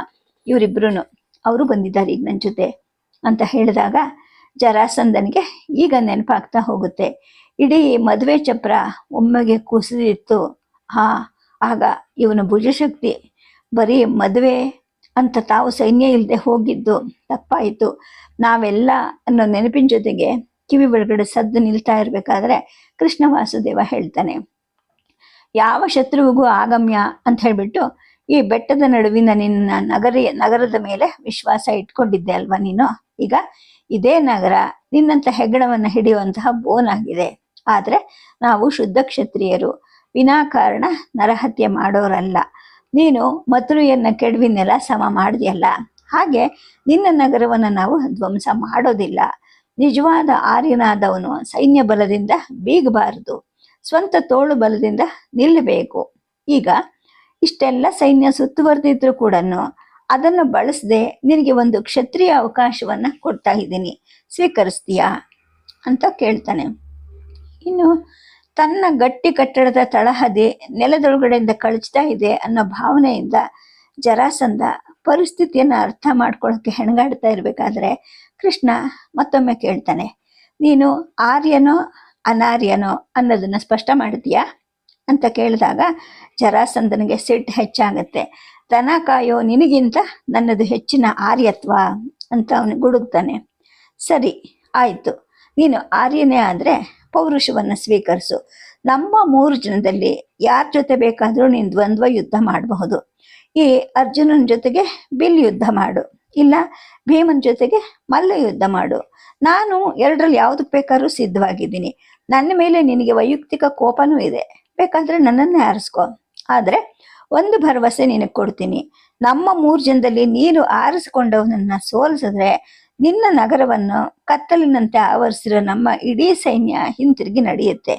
ಇವರಿಬ್ರು ಅವರು ಬಂದಿದ್ದಾರೆ ಈಗ ನನ್ನ ಜೊತೆ ಅಂತ ಹೇಳಿದಾಗ ಜರಾಸಂಧನಿಗೆ ಈಗ ನೆನಪಾಗ್ತಾ ಹೋಗುತ್ತೆ. ಇಡೀ ಮದುವೆ ಚಪ್ರ ಒಮ್ಮೆಗೆ ಕುಸಿದಿತ್ತು. ಆಗ ಇವನ ಭುಜಶಕ್ತಿ, ಬರೀ ಮದುವೆ ಅಂತ ತಾವು ಸೈನ್ಯ ಇಲ್ಲದೆ ಹೋಗಿದ್ದು ತಪ್ಪಾಯಿತು. ನಾವೆಲ್ಲ ಅನ್ನೋ ನೆನಪಿನ ಜೊತೆಗೆ ಕಿವಿ ಒಳಗಡೆ ಸದ್ದು ನಿಲ್ತಾ ಇರ್ಬೇಕಾದ್ರೆ ಕೃಷ್ಣ ವಾಸುದೇವ ಹೇಳ್ತಾನೆ, ಯಾವ ಶತ್ರುವಿಗೂ ಆಗಮ್ಯ ಅಂತ ಹೇಳ್ಬಿಟ್ಟು ಈ ಬೆಟ್ಟದ ನಡುವಿನ ನಿನ್ನ ನಗರದ ಮೇಲೆ ವಿಶ್ವಾಸ ಇಟ್ಕೊಂಡಿದ್ದೆ ಅಲ್ವಾ ನೀನು. ಈಗ ಇದೇ ನಗರ ನಿನ್ನಂತ ಹೆಗ್ಗಣವನ್ನ ಹಿಡಿಯುವಂತಹ ಬೋನಾಗಿದೆ. ಆದ್ರೆ ನಾವು ಶುದ್ಧ ಕ್ಷತ್ರಿಯರು, ವಿನಾಕಾರಣ ನರಹತ್ಯೆ ಮಾಡೋರಲ್ಲ. ನೀನು ಮಥುರೆಯನ್ನ ಕೆಡವಿನೆಲ್ಲ ಸಮ ಮಾಡಿದೆಯಲ್ಲ, ಹಾಗೆ ನಿನ್ನ ನಗರವನ್ನು ನಾವು ಧ್ವಂಸ ಮಾಡೋದಿಲ್ಲ. ನಿಜವಾದ ಆರ್ಯನಾದವನು ಸೈನ್ಯ ಬಲದಿಂದ ಬೀಗಬಾರದು, ಸ್ವಂತ ತೋಳು ಬಲದಿಂದ ನಿಲ್ಲಬೇಕು. ಈಗ ಇಷ್ಟೆಲ್ಲ ಸೈನ್ಯ ಸುತ್ತುವರೆದಿದ್ರು ಕೂಡ ಅದನ್ನು ಬಳಸದೆ ನಿನಗೆ ಒಂದು ಕ್ಷತ್ರಿಯ ಅವಕಾಶವನ್ನ ಕೊಡ್ತಾ ಇದ್ದೀನಿ, ಸ್ವೀಕರಿಸ್ತೀಯಾ ಅಂತ ಕೇಳ್ತಾನೆ. ಇನ್ನು ತನ್ನ ಗಟ್ಟಿ ಕಟ್ಟಡದ ತಳಹದಿ ನೆಲದೊಳಗಡೆಯಿಂದ ಕಳಚ್ತಾ ಇದೆ ಅನ್ನೋ ಭಾವನೆಯಿಂದ ಜರಾಸಂಧ ಪರಿಸ್ಥಿತಿಯನ್ನು ಅರ್ಥ ಮಾಡ್ಕೊಳ್ಳೋಕೆ ಹೆಣಗಾಡ್ತಾ ಇರ್ಬೇಕಾದ್ರೆ ಕೃಷ್ಣ ಮತ್ತೊಮ್ಮೆ ಕೇಳ್ತಾನೆ, ನೀನು ಆರ್ಯನೋ ಅನಾರ್ಯನೋ ಅನ್ನೋದನ್ನ ಸ್ಪಷ್ಟ ಮಾಡ್ತೀಯಾ ಅಂತ ಕೇಳಿದಾಗ ಜರಾಸಂಧನಿಗೆ ಸಿಟ್ಟು ಹೆಚ್ಚಾಗತ್ತೆ. ದನ ಕಾಯೋ ನಿನಗಿಂತ ನನ್ನದು ಹೆಚ್ಚಿನ ಆರ್ಯತ್ವ ಅಂತ ಅವನು ಗುಡುಗ್ತಾನೆ. ಸರಿ ಆಯ್ತು, ನೀನು ಆರ್ಯನೇ ಆದ್ರೆ ಪೌರುಷವನ್ನು ಸ್ವೀಕರಿಸು. ನಮ್ಮ 3 ಜನದಲ್ಲಿ ಯಾರ ಜೊತೆ ಬೇಕಾದರೂ ನೀನು ದ್ವಂದ್ವ ಯುದ್ಧ ಮಾಡಬಹುದು. ಈ ಅರ್ಜುನನ ಜೊತೆಗೆ ಬಿಲ್ ಯುದ್ಧ ಮಾಡು, ಇಲ್ಲ ಭೀಮನ ಜೊತೆಗೆ ಮಲ್ಲ ಯುದ್ಧ ಮಾಡು. ನಾನು 2ರಲ್ಲಿ ಯಾವುದಕ್ಕೆ ಬೇಕಾದ್ರೂ ಸಿದ್ಧವಾಗಿದ್ದೀನಿ. ನನ್ನ ಮೇಲೆ ನಿನಗೆ ವೈಯಕ್ತಿಕ ಕೋಪನೂ ಇದೆ, ಬೇಕಾದ್ರೆ ನನ್ನನ್ನೇ ಆರಿಸ್ಕೊ. ಆದ್ರೆ ಒಂದು ಭರವಸೆ ನಿನಗೆ ಕೊಡ್ತೀನಿ, ನಮ್ಮ 3 ಜನದಲ್ಲಿ ನೀನು ಆರಿಸ್ಕೊಂಡವನನ್ನ ಸೋಲಿಸಿದ್ರೆ ನಿನ್ನ ನಗರವನ್ನು ಕತ್ತಲಿನಂತೆ ಆವರಿಸಿರೋ ನಮ್ಮ ಇಡೀ ಸೈನ್ಯ ಹಿಂತಿರುಗಿ ನಡೆಯುತ್ತೆ.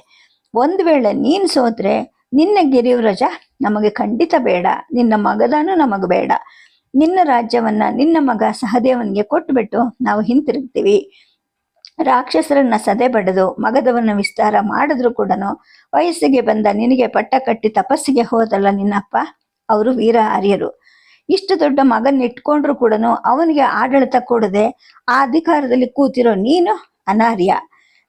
ಒಂದು ವೇಳೆ ನೀನು ಸೋತ್ರೆ ನಿನ್ನ ಗಿರಿವ್ರಜ ನಮಗೆ ಖಂಡಿತ ಬೇಡ, ನಿನ್ನ ಮಗದಾನು ನಮಗೆ ಬೇಡ. ನಿನ್ನ ರಾಜ್ಯವನ್ನ ನಿನ್ನ ಮಗ ಸಹದೇವನಿಗೆ ಕೊಟ್ಟುಬಿಟ್ಟು ನಾವು ಹಿಂತಿರುಗ್ತೀವಿ. ರಾಕ್ಷಸರನ್ನ ಸದೆ ಬಡಿದು ಮಗದವನ್ನ ವಿಸ್ತಾರ ಮಾಡಿದ್ರು ಕೂಡ ವಯಸ್ಸಿಗೆ ಬಂದ ನಿನಗೆ ಪಟ್ಟ ಕಟ್ಟಿ ತಪಸ್ಸಿಗೆ ಹೋದಲ್ಲ ನಿನ್ನಪ್ಪ, ಅವರು ವೀರ ಆರ್ಯರು. ಇಷ್ಟು ದೊಡ್ಡ ಮಗನ್ನ ಇಟ್ಕೊಂಡ್ರು ಕೂಡ ಅವನಿಗೆ ಆಡಳಿತ ಕೊಡದೆ ಆ ಅಧಿಕಾರದಲ್ಲಿ ಕೂತಿರೋ ನೀನು ಅನಾರ್ಯ.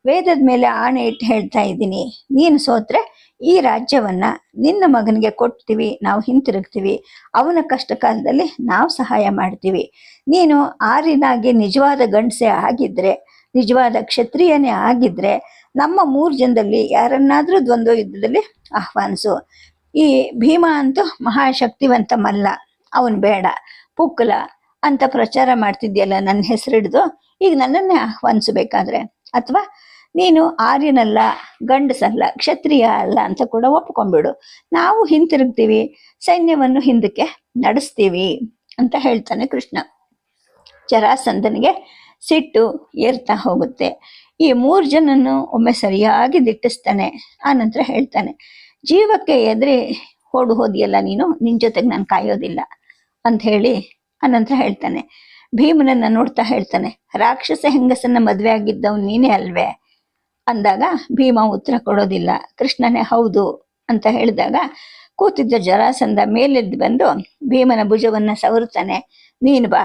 ವೇದದ ಮೇಲೆ ಆಣೆ ಇಟ್ಟು ಹೇಳ್ತಾ ಇದ್ದೀನಿ, ನೀನು ಸೋತ್ರೆ ಈ ರಾಜ್ಯವನ್ನ ನಿನ್ನ ಮಗನಿಗೆ ಕೊಡ್ತೀವಿ, ನಾವು ಹಿಂತಿರುಗ್ತೀವಿ. ಅವನ ಕಷ್ಟ ಕಾಲದಲ್ಲಿ ನಾವು ಸಹಾಯ ಮಾಡ್ತೀವಿ. ನೀನು ಆರ್ಯನಾಗಿ ನಿಜವಾದ ಗಂಡಸೆ ಆಗಿದ್ರೆ, ನಿಜವಾದ ಕ್ಷತ್ರಿಯನೇ ಆಗಿದ್ರೆ ನಮ್ಮ 3 ಜನದಲ್ಲಿ ಯಾರನ್ನಾದ್ರೂ ದ್ವಂದ್ವ ಯುದ್ಧದಲ್ಲಿ ಆಹ್ವಾನಿಸು. ಈ ಭೀಮ ಅಂತೂ ಮಹಾಶಕ್ತಿವಂತ ಮಲ್ಲ, ಅವನು ಬೇಡ. ಪುಕ್ಕಲ ಅಂತ ಪ್ರಚಾರ ಮಾಡ್ತಿದ್ಯಲ್ಲ ನನ್ನ ಹೆಸರಿಡ್ದು, ಈಗ ನನ್ನನ್ನೇ ಆಹ್ವಾನಿಸಬೇಕಾದ್ರೆ, ಅಥವಾ ನೀನು ಆರ್ಯನಲ್ಲ, ಗಂಡಸಲ್ಲ, ಕ್ಷತ್ರಿಯ ಅಲ್ಲ ಅಂತ ಕೂಡ ಒಪ್ಕೊಂಡ್ಬಿಡು. ನಾವು ಹಿಂತಿರುಗ್ತೀವಿ, ಸೈನ್ಯವನ್ನು ಹಿಂದಕ್ಕೆ ನಡೆಸ್ತೀವಿ ಅಂತ ಹೇಳ್ತಾನೆ ಕೃಷ್ಣ. ಜರಾಸಂಧನಿಗೆ ಸಿಟ್ಟು ಏರ್ತಾ ಹೋಗುತ್ತೆ. ಈ 3 ಜನನ್ನು ಒಮ್ಮೆ ಸರಿಯಾಗಿ ದಿಟ್ಟಿಸ್ತಾನೆ. ಆನಂತರ ಹೇಳ್ತಾನೆ, ಜೀವಕ್ಕೆ ಎದುರಿ ಹೋದಿಯಲ್ಲ ನೀನು, ನಿನ್ ಜೊತೆಗೆ ನಾನು ಕಾಯೋದಿಲ್ಲ ಅಂತ ಹೇಳಿ ಅನಂತರ ಹೇಳ್ತಾನೆ. ಭೀಮನನ್ನ ನೋಡ್ತಾ ಹೇಳ್ತಾನೆ, ರಾಕ್ಷಸ ಹೆಂಗಸನ್ನ ಮದ್ವೆ ಆಗಿದ್ದವ್ ನೀನೇ ಅಲ್ವೇ ಅಂದಾಗ ಭೀಮ ಉತ್ತರ ಕೊಡೋದಿಲ್ಲ. ಕೃಷ್ಣನೇ ಹೌದು ಅಂತ ಹೇಳಿದಾಗ ಕೂತಿದ್ದ ಜರಾಸಂಧ ಮೇಲೆದ್ದು ಬಂದು ಭೀಮನ ಭುಜವನ್ನ ಸವರುತ್ತಾನೆ. ನೀನು ಬಾ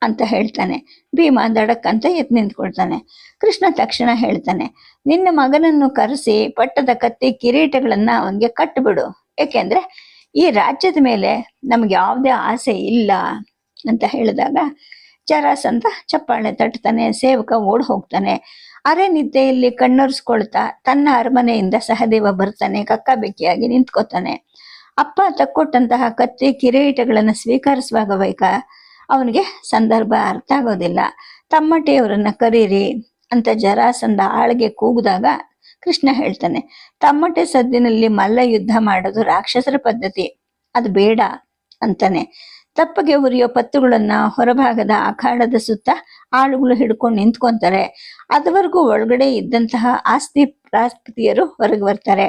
ಅಂತ ಹೇಳ್ತಾನೆ. ಭೀಮ ದಡಕ್ ಅಂತ ಎದ್ದು ನಿಂತ್ಕೊಳ್ತಾನೆ. ಕೃಷ್ಣ ತಕ್ಷಣ ಹೇಳ್ತಾನೆ, ನಿನ್ನ ಮಗನನ್ನು ಕರೆಸಿ ಪಟ್ಟದ ಕತ್ತಿ ಕಿರೀಟಗಳನ್ನ ಅವನಿಗೆ ಕಟ್ಟಿಬಿಡು, ಏಕೆಂದ್ರೆ ಈ ರಾಜ್ಯದ ಮೇಲೆ ನಮ್ಗೆ ಯಾವುದೇ ಆಸೆ ಇಲ್ಲ ಅಂತ ಹೇಳಿದಾಗ ಜರಾಸಂಧ ಚಪ್ಪಾಳೆ ತಟ್ತಾನೆ. ಸೇವಕ ಓಡ್ ಹೋಗ್ತಾನೆ. ಅರೆ ನಿದ್ದೆಯಲ್ಲಿ ಕಣ್ಣೊರೆಸ್ಕೊಳ್ತಾ ತನ್ನ ಅರಮನೆಯಿಂದ ಸಹದೇವ ಬರ್ತಾನೆ. ಕಕ್ಕಾಬೆಕ್ಕಿಯಾಗಿ ನಿಂತ್ಕೋತಾನೆ. ಅಪ್ಪ ತಕ್ಕೊಟ್ಟಂತಹ ಕತ್ತಿ ಕಿರೀಟಗಳನ್ನು ಸ್ವೀಕರಿಸುವಾಗ ಅವನಿಗೆ ಸಂದರ್ಭ ಅರ್ಥ ಆಗೋದಿಲ್ಲ. ತಮ್ಮಟಿಯವರನ್ನ ಕರೀರಿ ಅಂತ ಜರಾಸಂಧ ಆಳ್ಗೆ ಕೂಗಿದಾಗ ಕೃಷ್ಣ ಹೇಳ್ತಾನೆ, ತಮ್ಮಟೆ ಸದ್ದಿನಲ್ಲಿ ಮಲ್ಲ ಯುದ್ಧ ಮಾಡೋದು ರಾಕ್ಷಸರ ಪದ್ಧತಿ, ಅದು ಬೇಡ ಅಂತಾನೆ. ತಪ್ಪಗೆ ಉರಿಯೋ ಪತ್ತುಗಳನ್ನ ಹೊರಭಾಗದ ಅಖಾಡದ ಸುತ್ತ ಆಳುಗಳು ಹಿಡ್ಕೊಂಡು ನಿಂತ್ಕೊಂತಾರೆ. ಅದುವರೆಗೂ ಒಳಗಡೆ ಇದ್ದಂತಹ ಆಸ್ತಿ ಪ್ರಾಸ್ಪತಿಯರು ಹೊರಗೆ ಬರ್ತಾರೆ.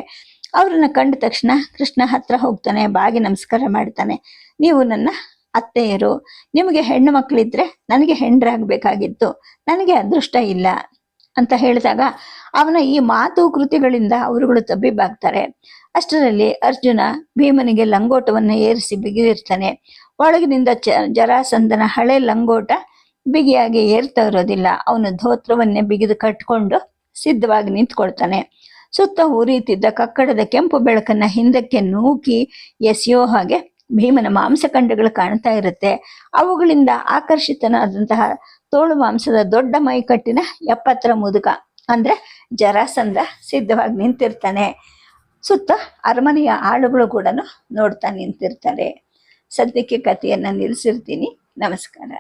ಅವ್ರನ್ನ ಕಂಡ ತಕ್ಷಣ ಕೃಷ್ಣ ಹತ್ರ ಹೋಗ್ತಾನೆ, ಬಾಗಿ ನಮಸ್ಕಾರ ಮಾಡ್ತಾನೆ. ನೀವು ನನ್ನ ಅತ್ತೆಯರು, ನಿಮಗೆ ಹೆಣ್ಣು ಮಕ್ಕಳಿದ್ರೆ ನನಗೆ ಹೆಂಡ್ರಾಗಬೇಕಾಗಿತ್ತು, ನನಗೆ ಅದೃಷ್ಟ ಇಲ್ಲ ಅಂತ ಹೇಳಿದಾಗ ಅವನ ಈ ಮಾತು ಕೃತಿಗಳಿಂದ ಅವರುಗಳು ತಬ್ಬಿಬ್ಬಾಗ್ತಾರೆ. ಅಷ್ಟರಲ್ಲಿ ಅರ್ಜುನ ಭೀಮನಿಗೆ ಲಂಗೋಟವನ್ನು ಏರಿಸಿ ಬಿಗಿದಿರ್ತಾನೆ. ಒಳಗಿನಿಂದ ಜರಾಸಂಧನ ಹಳೆ ಲಂಗೋಟ ಬಿಗಿಯಾಗಿ ಏರ್ತಾ ಇರೋದಿಲ್ಲ. ಅವನು ಧೋತ್ರವನ್ನೇ ಬಿಗಿದು ಕಟ್ಕೊಂಡು ಸಿದ್ಧವಾಗಿ ನಿಂತ್ಕೊಳ್ತಾನೆ. ಸುತ್ತ ಉರಿಯುತ್ತಿದ್ದ ಕಕ್ಕಡದ ಕೆಂಪು ಬೆಳಕನ್ನ ಹಿಂದಕ್ಕೆ ನೂಕಿ ಎಸೆಯೋ ಹಾಗೆ ಭೀಮನ ಮಾಂಸಖಂಡಗಳು ಕಾಣ್ತಾ ಇರುತ್ತೆ. ಅವುಗಳಿಂದ ಆಕರ್ಷಿತನಾದಂತಹ ತೋಳು ಮಾಂಸದ ದೊಡ್ಡ ಮೈಕಟ್ಟಿನ 70 ಮುದುಕ ಅಂದ್ರೆ ಜರಾಸಂಧ ಸಿದ್ಧವಾಗಿ ನಿಂತಿರ್ತಾನೆ. ಸುತ್ತ ಅರಮನೆಯ ಆಳುಗಳು ಕೂಡ ನೋಡ್ತಾ ನಿಂತಿರ್ತಾರೆ. ಸದ್ಯಕ್ಕೆ ಕಥೆಯನ್ನ ನಿಲ್ಲಿಸಿರ್ತೀನಿ. ನಮಸ್ಕಾರ.